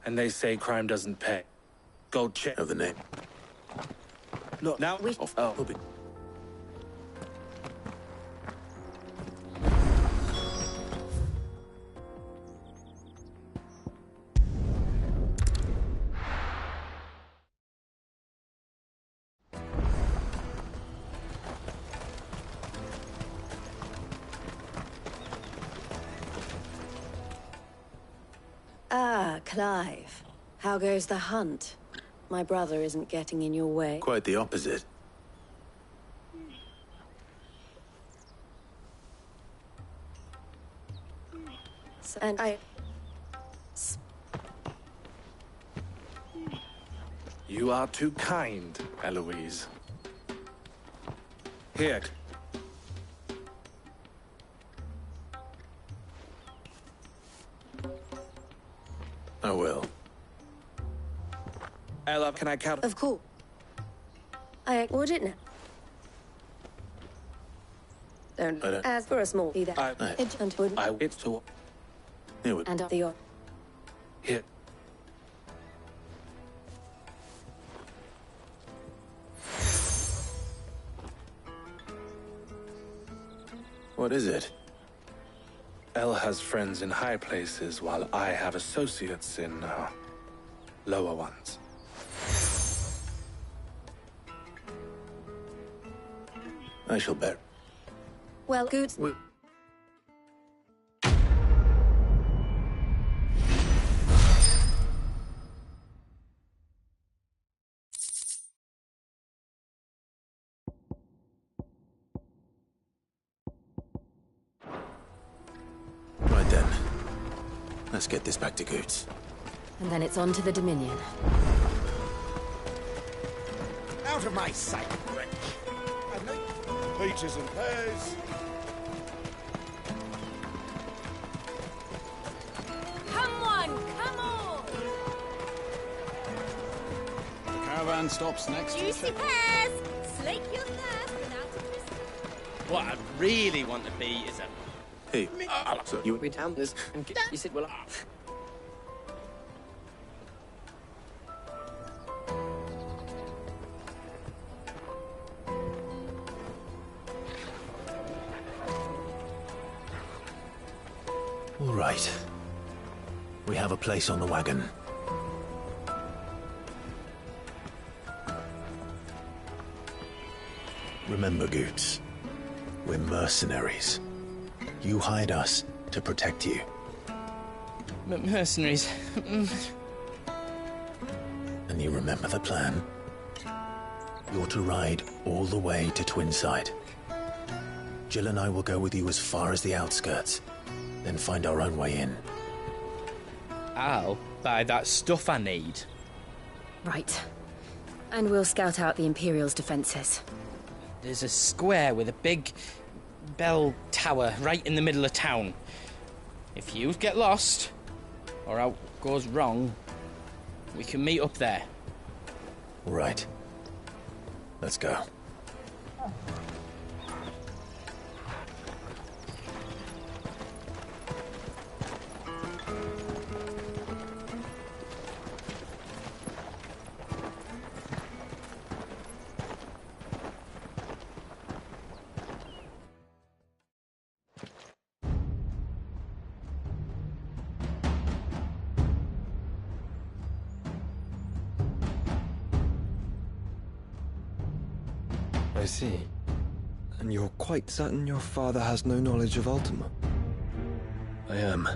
And they say crime doesn't pay. Go check. Of the name. Look, now we... Oh. Ah, Clive. How goes the hunt? My brother isn't getting in your way. Quite the opposite. And I... You are too kind, Eloise. Here. I will. Ella, can I count? Of course. I would it now. Don't. As for a small fee that and would. It's to. Here would. And the Here. What is it? Elle has friends in high places, while I have associates in lower ones. I shall bear. Well, good. Right then. Let's get this back to Goots. And then it's on to the Dominion. Out of my sight, wretch. Peaches and pears. Come on, come on! The caravan stops next. Juicy pears! Slake your thirst without a twist. What I really want to be is a... Hey, so you... We down this and you said, well... All right. We have a place on the wagon. Remember, Goots, we're mercenaries. You hired us to protect you. Mercenaries. And you remember the plan? You're to ride all the way to Twinside. Jill and I will go with you as far as the outskirts, then find our own way in. I'll buy that stuff I need. Right. And we'll scout out the Imperial's defenses. There's a square with a big bell tower right in the middle of town. If you get lost, or out goes wrong, we can meet up there. Right. Let's go. I see. And you're quite certain your father has no knowledge of Ultima? I am.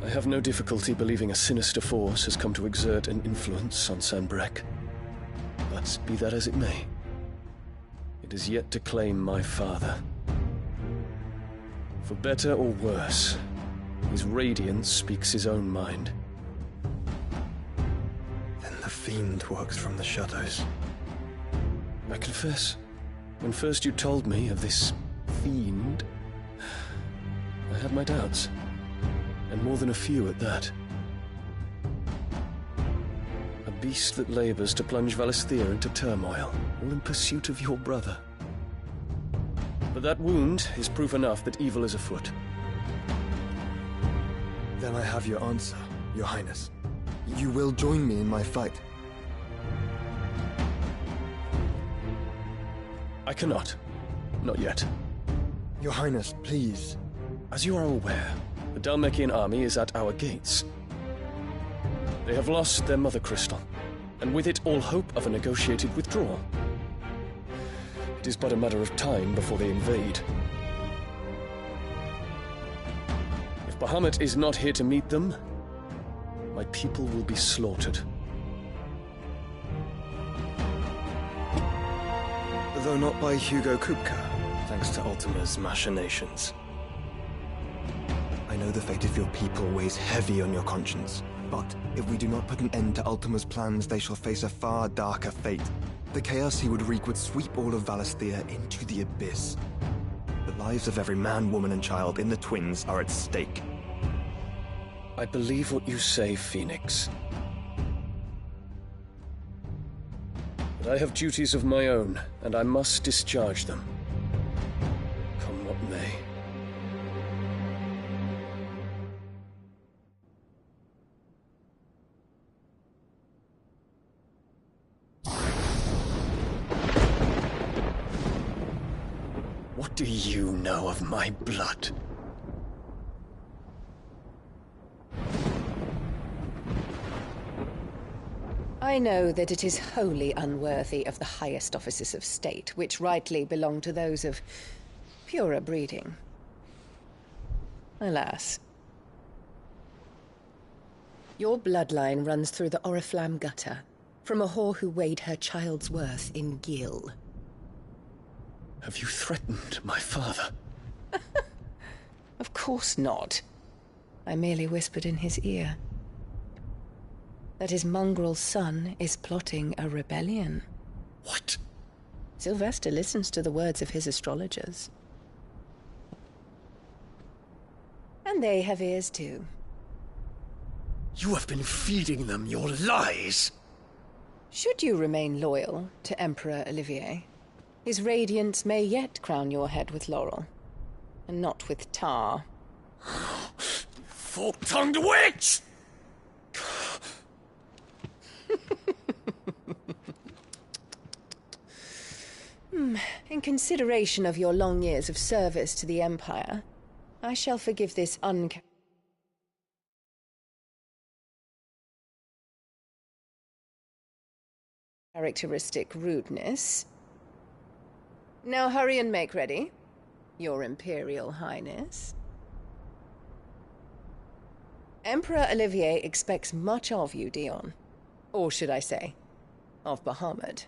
I I have no difficulty believing a sinister force has come to exert an influence on Sanbreque. But be that as it may, it is yet to claim my father. For better or worse, his radiance speaks his own mind. Then the fiend works from the shadows. I confess, when first you told me of this fiend, I had my doubts, and more than a few at that. A beast that labors to plunge Valisthea into turmoil, all in pursuit of your brother. But that wound is proof enough that evil is afoot. Then I have your answer, Your Highness. You will join me in my fight. I cannot. Not yet. Your Highness, please. As you are aware, the Dhalmekian army is at our gates. They have lost their mother crystal, and with it all hope of a negotiated withdrawal. It is but a matter of time before they invade. If Bahamut is not here to meet them, my people will be slaughtered. Though not by Hugo Kupka, thanks to Ultima's machinations. I know the fate of your people weighs heavy on your conscience, but if we do not put an end to Ultima's plans, they shall face a far darker fate. The chaos he would wreak would sweep all of Valisthea into the abyss. The lives of every man, woman, and child in the Twins are at stake. I believe what you say, Phoenix. But I have duties of my own, and I must discharge them. Come what may. What do you know of my blood? I know that it is wholly unworthy of the highest offices of state, which rightly belong to those of purer breeding. Alas. Your bloodline runs through the Oriflamme gutter, from a whore who weighed her child's worth in gil. Have you threatened my father? Of course not. I merely whispered in his ear that his mongrel son is plotting a rebellion. What? Sylvester listens to the words of his astrologers. And they have ears too. You have been feeding them your lies! Should you remain loyal to Emperor Olivier, his radiance may yet crown your head with laurel, and not with tar. Fork-tongued witch! In consideration of your long years of service to the Empire, I shall forgive this uncharacteristic rudeness. Now hurry and make ready, Your Imperial Highness. Emperor Olivier expects much of you, Dion. Or should I say, of Bahamut.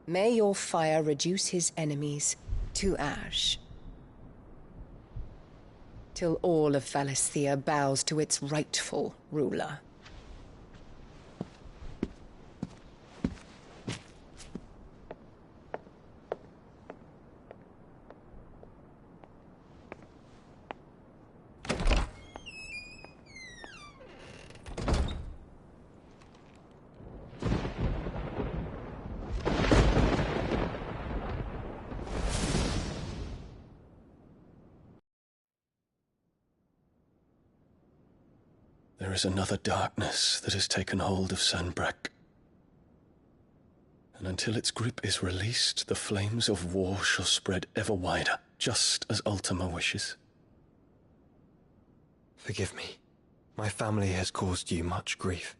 May your fire reduce his enemies to ash, till all of Valisthea bows to its rightful ruler. There is another darkness that has taken hold of Sanbreque. And until its grip is released, the flames of war shall spread ever wider, just as Ultima wishes. Forgive me. My family has caused you much grief.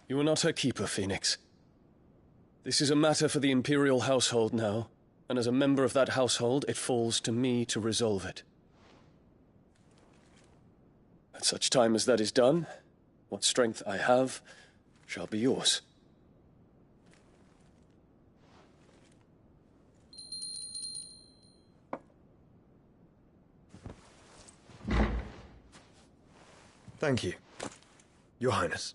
You are not her keeper, Phoenix. This is a matter for the Imperial household now, and as a member of that household, it falls to me to resolve it. At such time as that is done, what strength I have shall be yours. Thank you, Your Highness.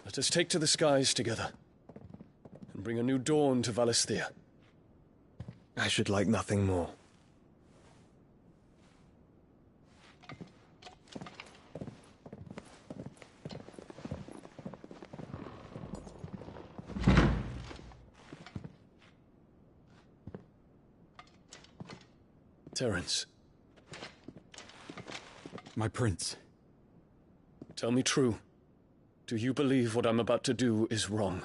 Let us take to the skies together, and bring a new dawn to Valisthea. I should like nothing more. Terence. My prince. Tell me true. Do you believe what I'm about to do is wrong?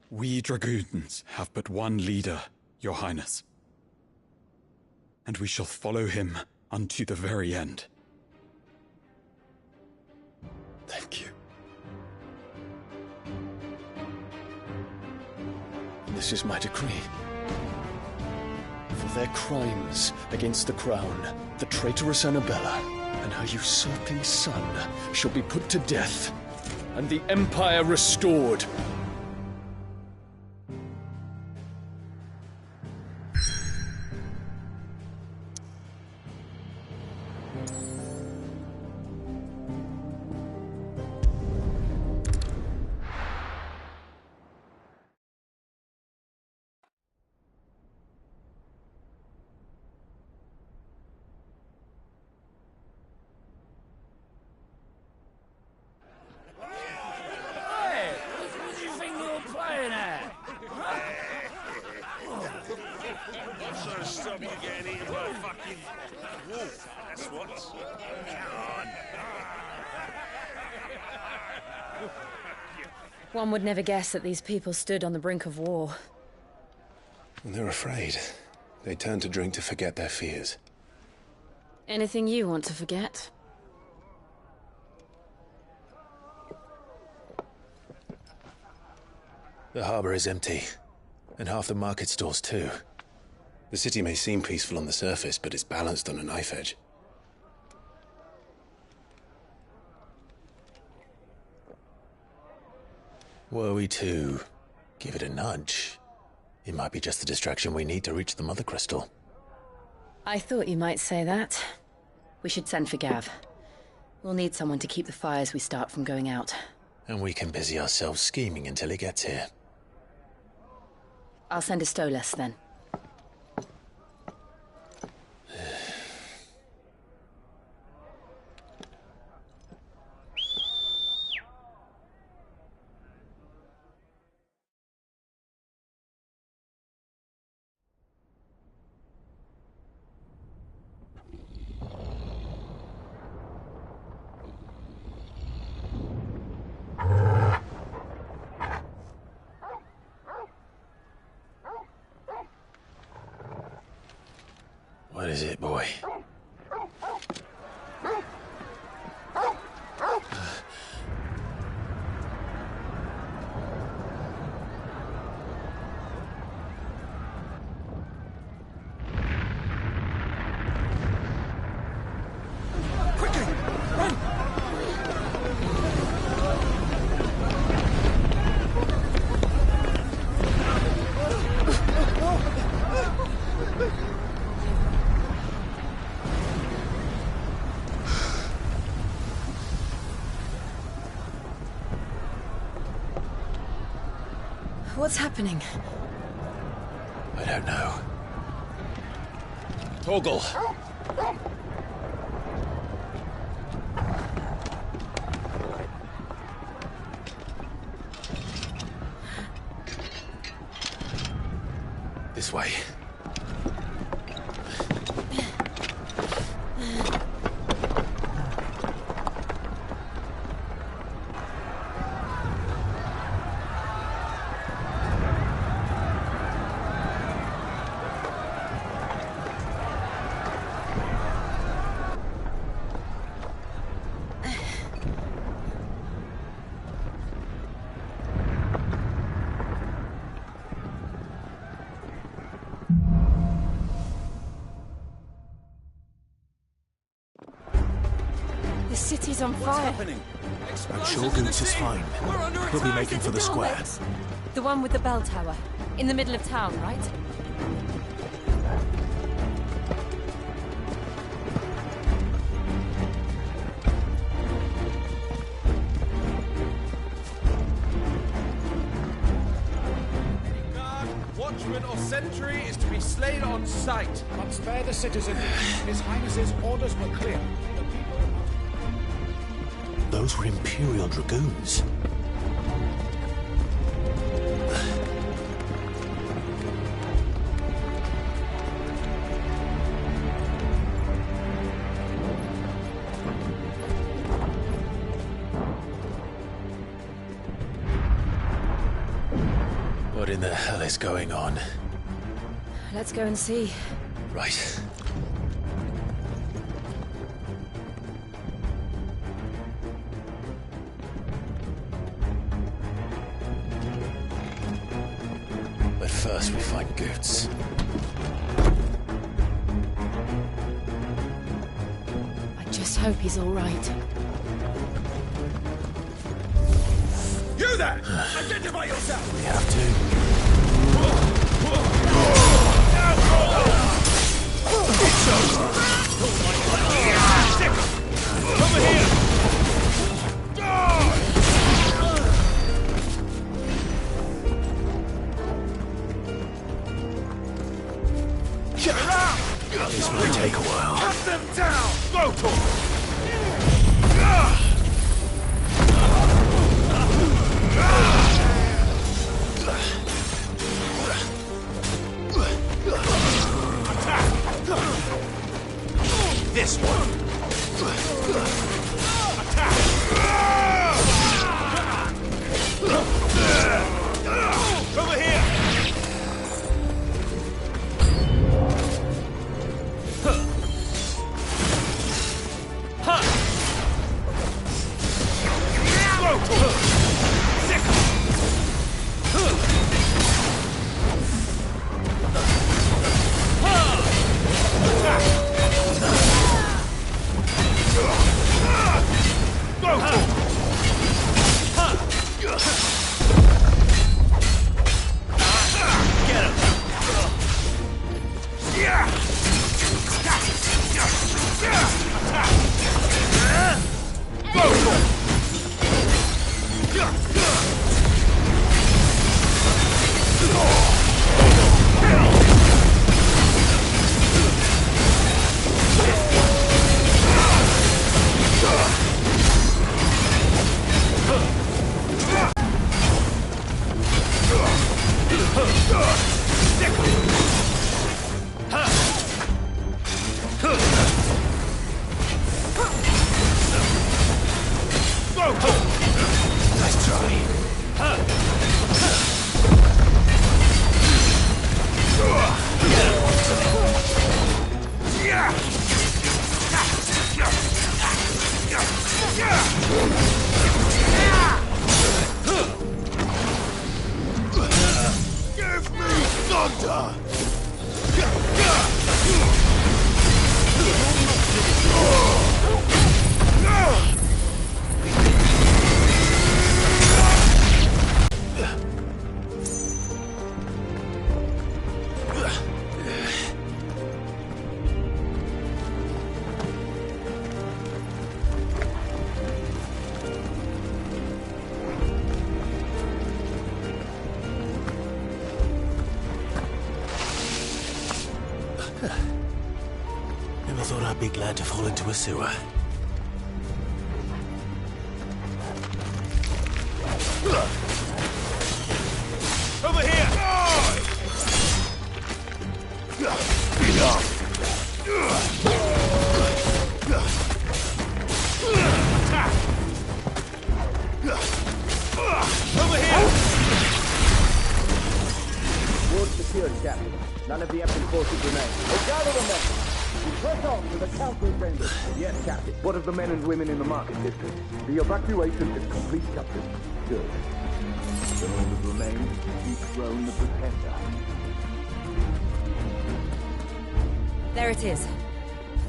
We dragoons have but one leader, Your Highness. And we shall follow him unto the very end. Thank you. This is my decree. For their crimes against the crown, the traitorous Annabella and her usurping son shall be put to death, and the Empire restored. One would never guess that these people stood on the brink of war. They're afraid. They turn to drink to forget their fears. Anything you want to forget? The harbor is empty, and half the market stalls too. The city may seem peaceful on the surface, but it's balanced on a knife edge. Were we to give it a nudge, it might be just the distraction we need to reach the Mother Crystal. I thought you might say that. We should send for Gav. We'll need someone to keep the fires we start from going out. And we can busy ourselves scheming until he gets here. I'll send a Stolas then. What is it, boy? What's happening? I don't know. Torgal! This way. He's on fire. I'm sure Goots is fine. He'll be making for the square. The one with the bell tower. In the middle of town, right? Watchman or sentry is to be slain on sight. But spare the citizen. His Highness's orders were clear. Those were Imperial Dragoons. What in the hell is going on? Let's go and see. Right. But first we find Goots. I just hope he's all right. You there! Identify yourself! We have to. Over here! This might take a while. Cut them down! Go to them! This one. Attack! Over here! Nice try. Give me thunder! Never thought I'd be glad to fall into a sewer. Over here! Attack! Over here! Ward secured, Captain. None of the Epsom forces remain. Well, gather the men. We press on to the council chambers. Yes, Captain. What of the men and women in the market district? The evacuation is complete, Captain. Good. Then all that remains is to dethrone the Pretender. There it is.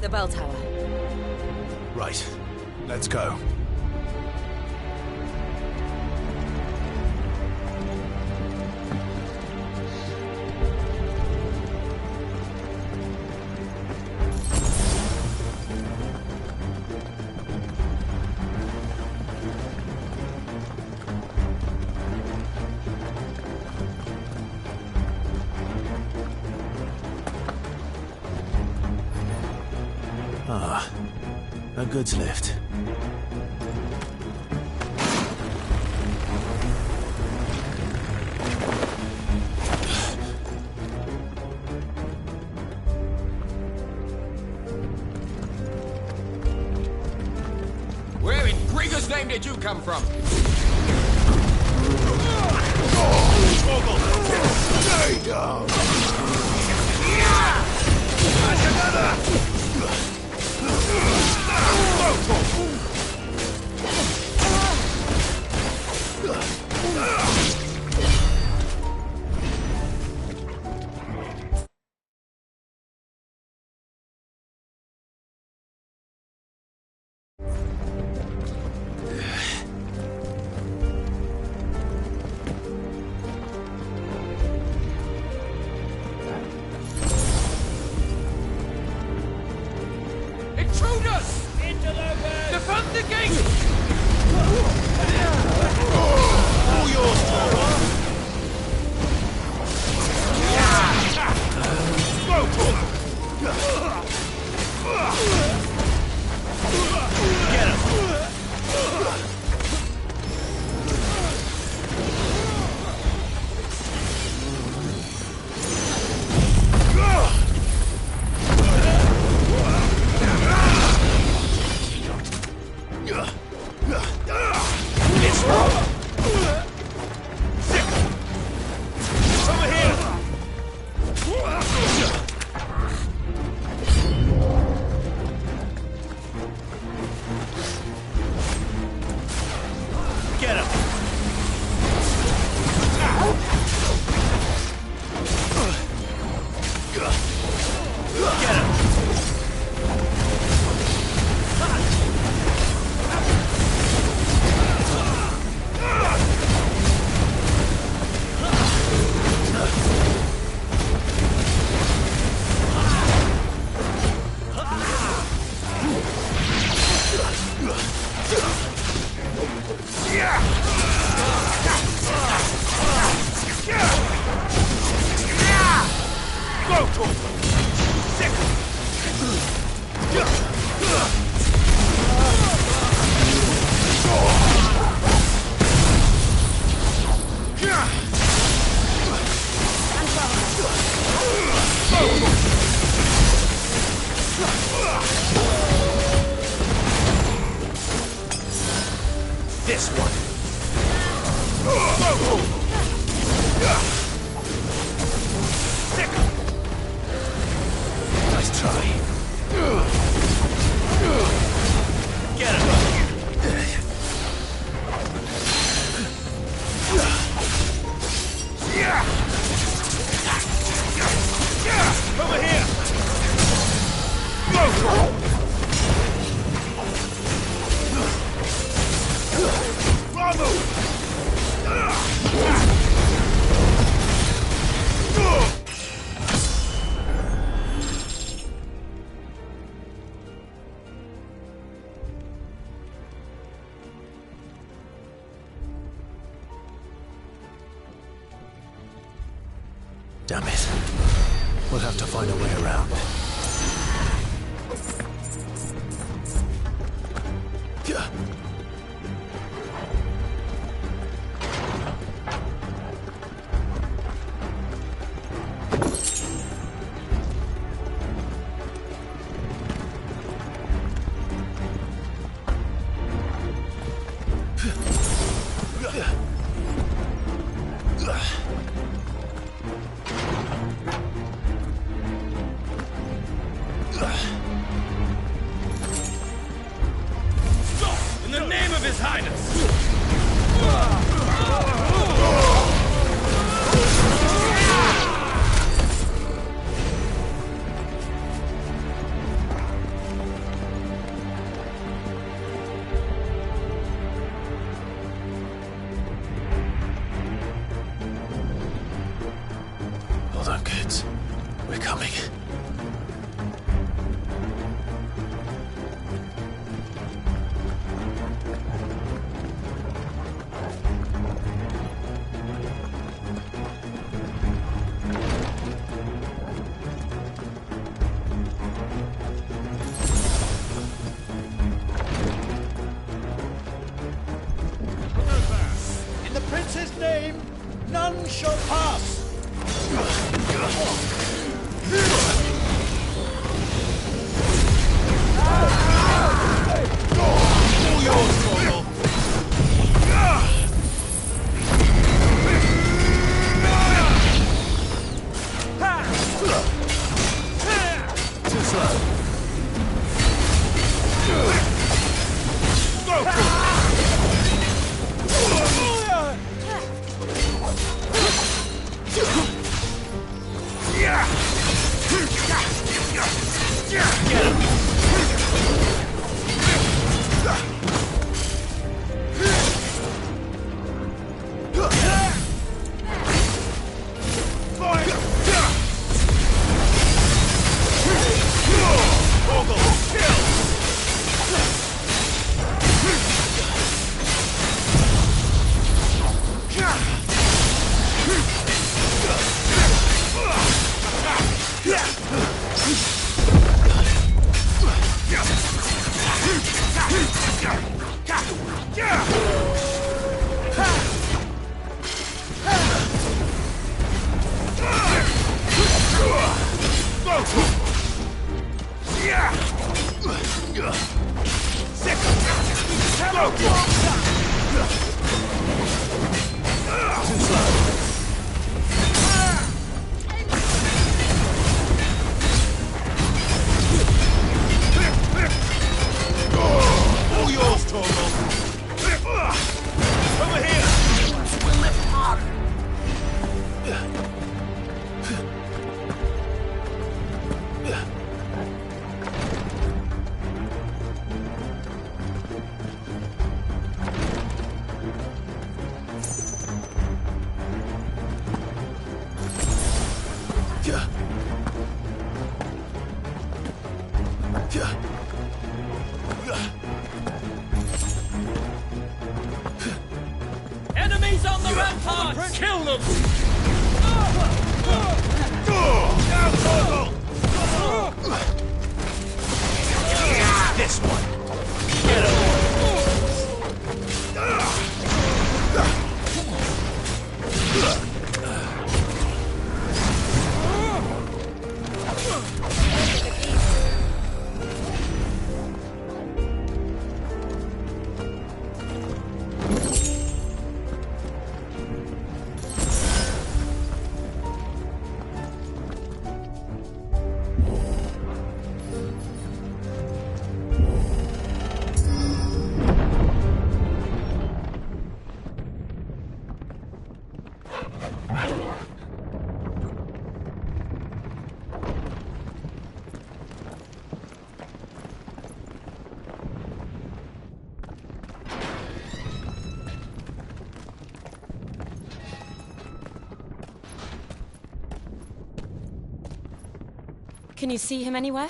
The bell tower. Right. Let's go. Ah, a goods lift. Where in Grieger's name did you come from? Stay down! Intruders! Interlopers! Defend the gate! All yours, Get him! This one. Nice try. Get him. Over here. Damn it. We'll have to find a way around. Hold on, kids. We're coming. In the prince's name, none shall pass! All yours, Torgal! Too slow. Go for it! All yours, Torgal! Over here! We'll lift hard! Enemies on the ramparts! Kill them! Down, Torgal! This one! Get Can you see him anywhere?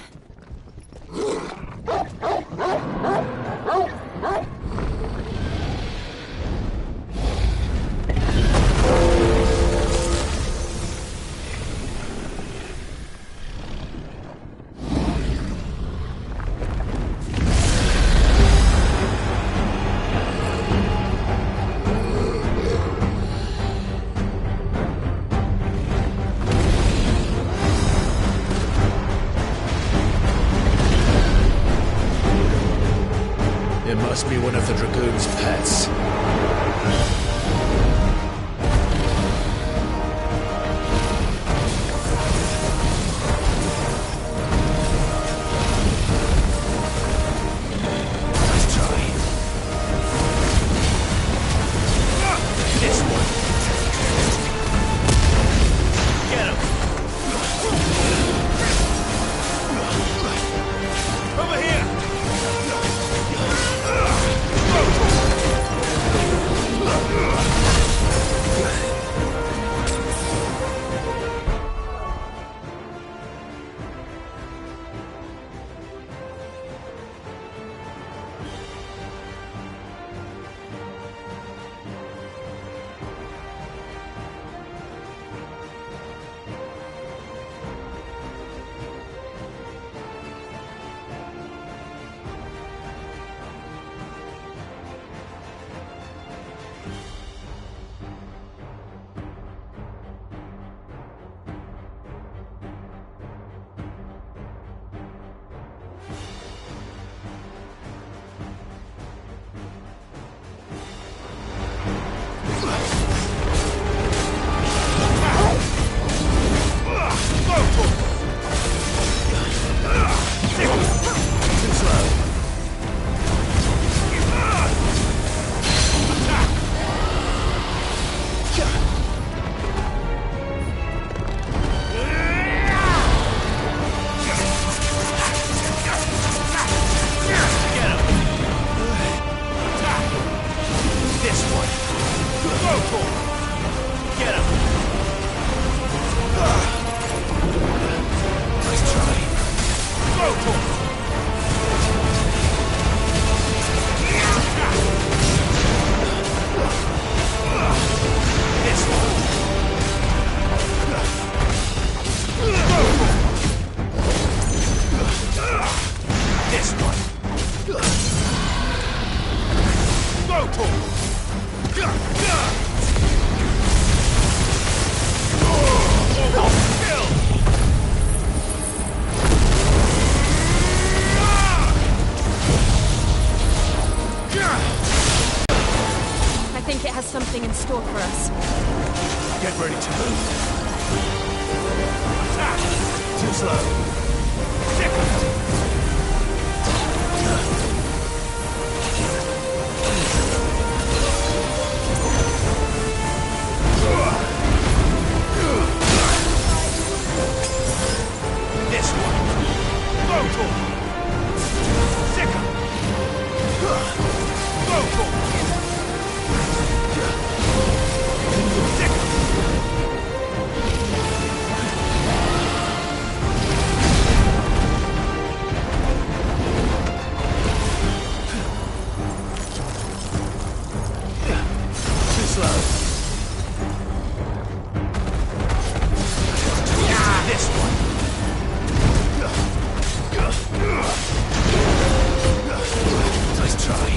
Too slow. I think it has something in store for us. Get ready to move. Attack! Too slow. This one. Go for it. Second. Go for it. Too slow. This one. Nice try.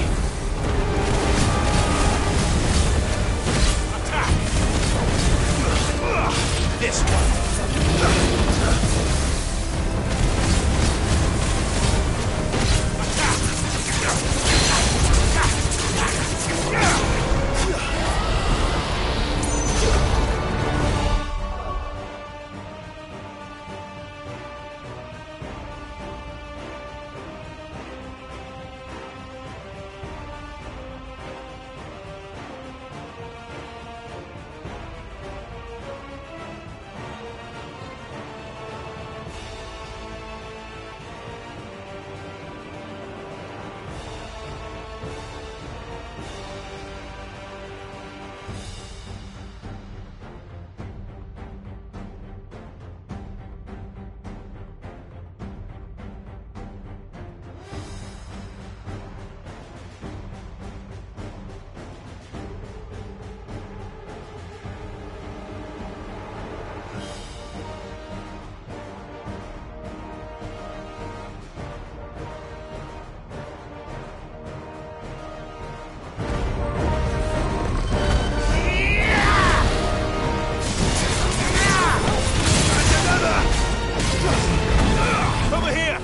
Attack. This one. Over here!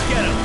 Get him!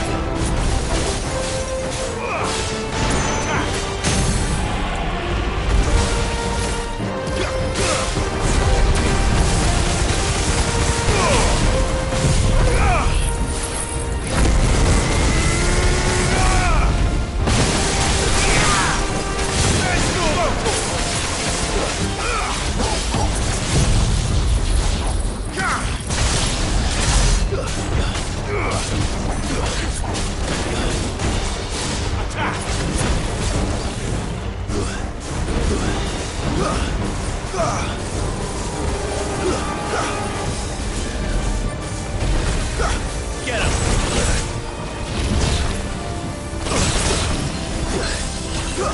Get him!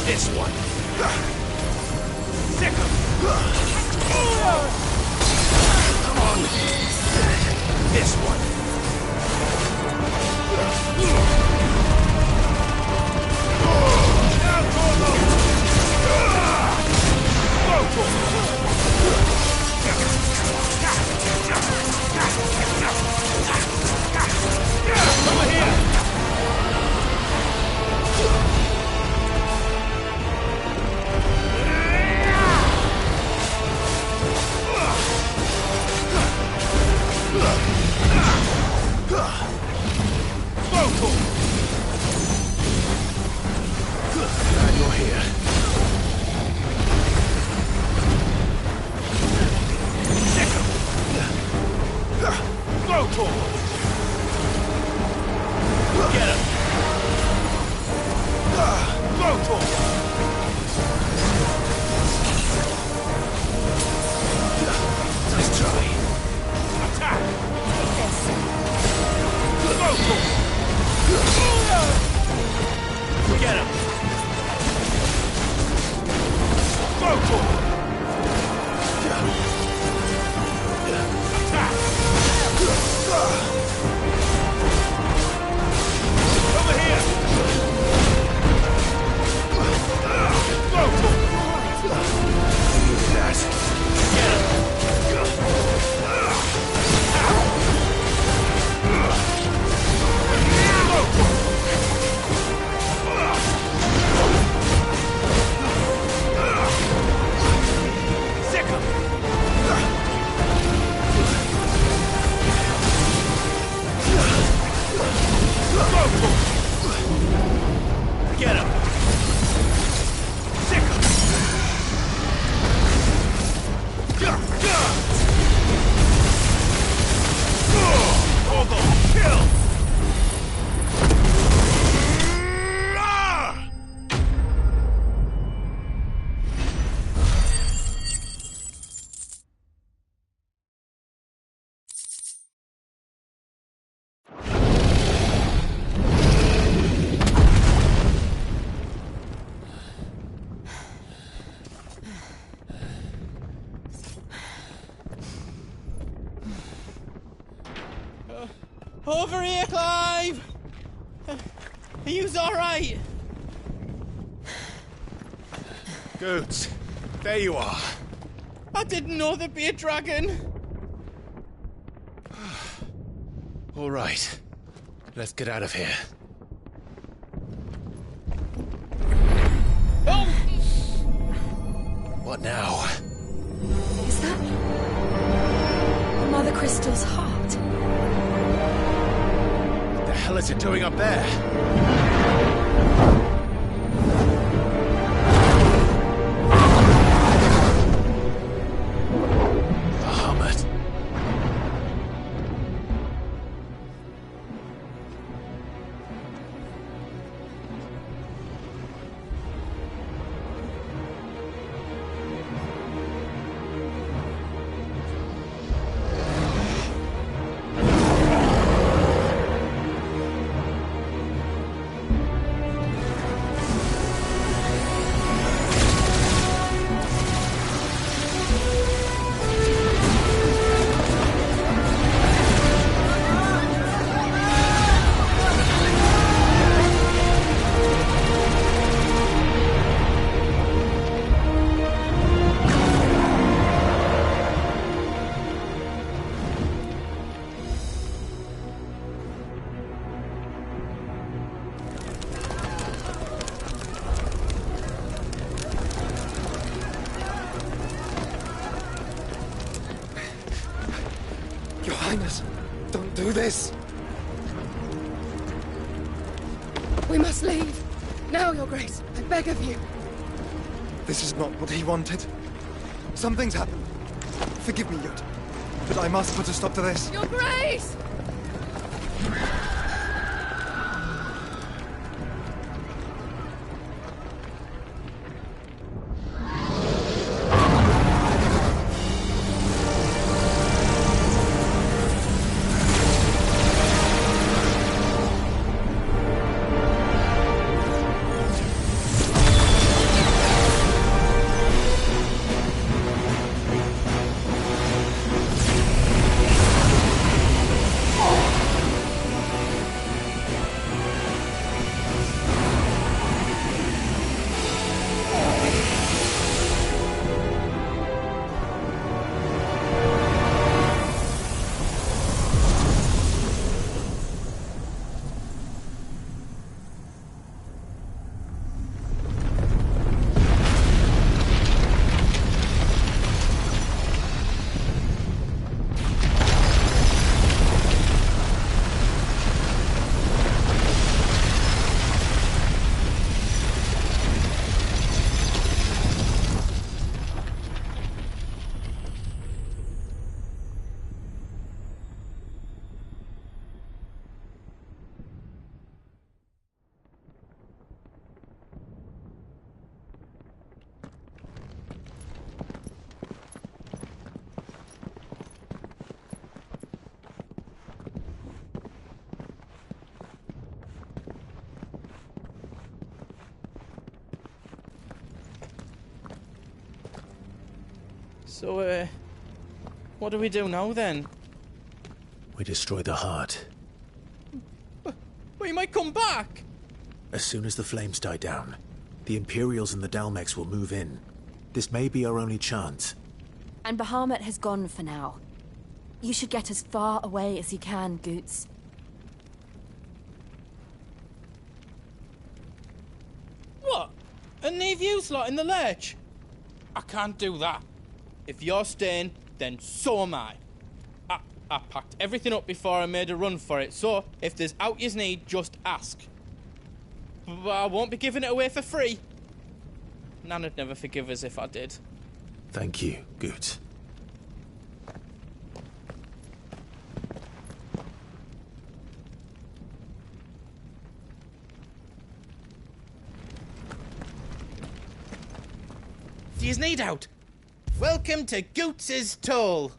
This one. Sick him! Come on! This one. Nice try. Attack! Take this. Get him! Go for it! Attack! Over here! Go for it! Yes. Get him! Go for it! Sick him! Go for it! Get him! Sick him! Hold on! Kill! Over here, Clive! Are you alright? Goods. There you are. I didn't know there'd be a dragon. All right. Let's get out of here. Oh! What now? Is that Mother Crystal's heart? What the hell is it doing up there? Bahamut. Your Highness, don't do this. We must leave. Now, Your Grace. I beg of you. This is not what he wanted. Something's happened. Forgive me, Yud, but I must put a stop to this. Your Grace! So, what do we do now, then? We destroy the heart. But he might come back! As soon as the flames die down, the Imperials and the Dalmex will move in. This may be our only chance. And Bahamut has gone for now. You should get as far away as you can, Goots. What? And leave you lot in the lurch? I can't do that. If you're staying, then so am I. I packed everything up before I made a run for it, so if there's out yous need, just ask. But I won't be giving it away for free. Nana'd never forgive us if I did. Thank you, Goots. Do yous need out? Welcome to Goots's Toll.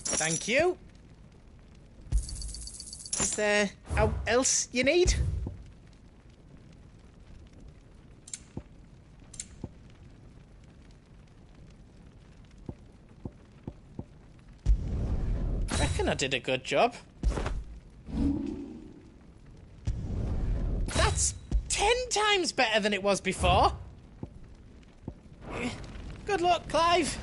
Thank you. Is there out else you need? Reckon I did a good job. That's 10 times better than it was before. Good luck, Clive.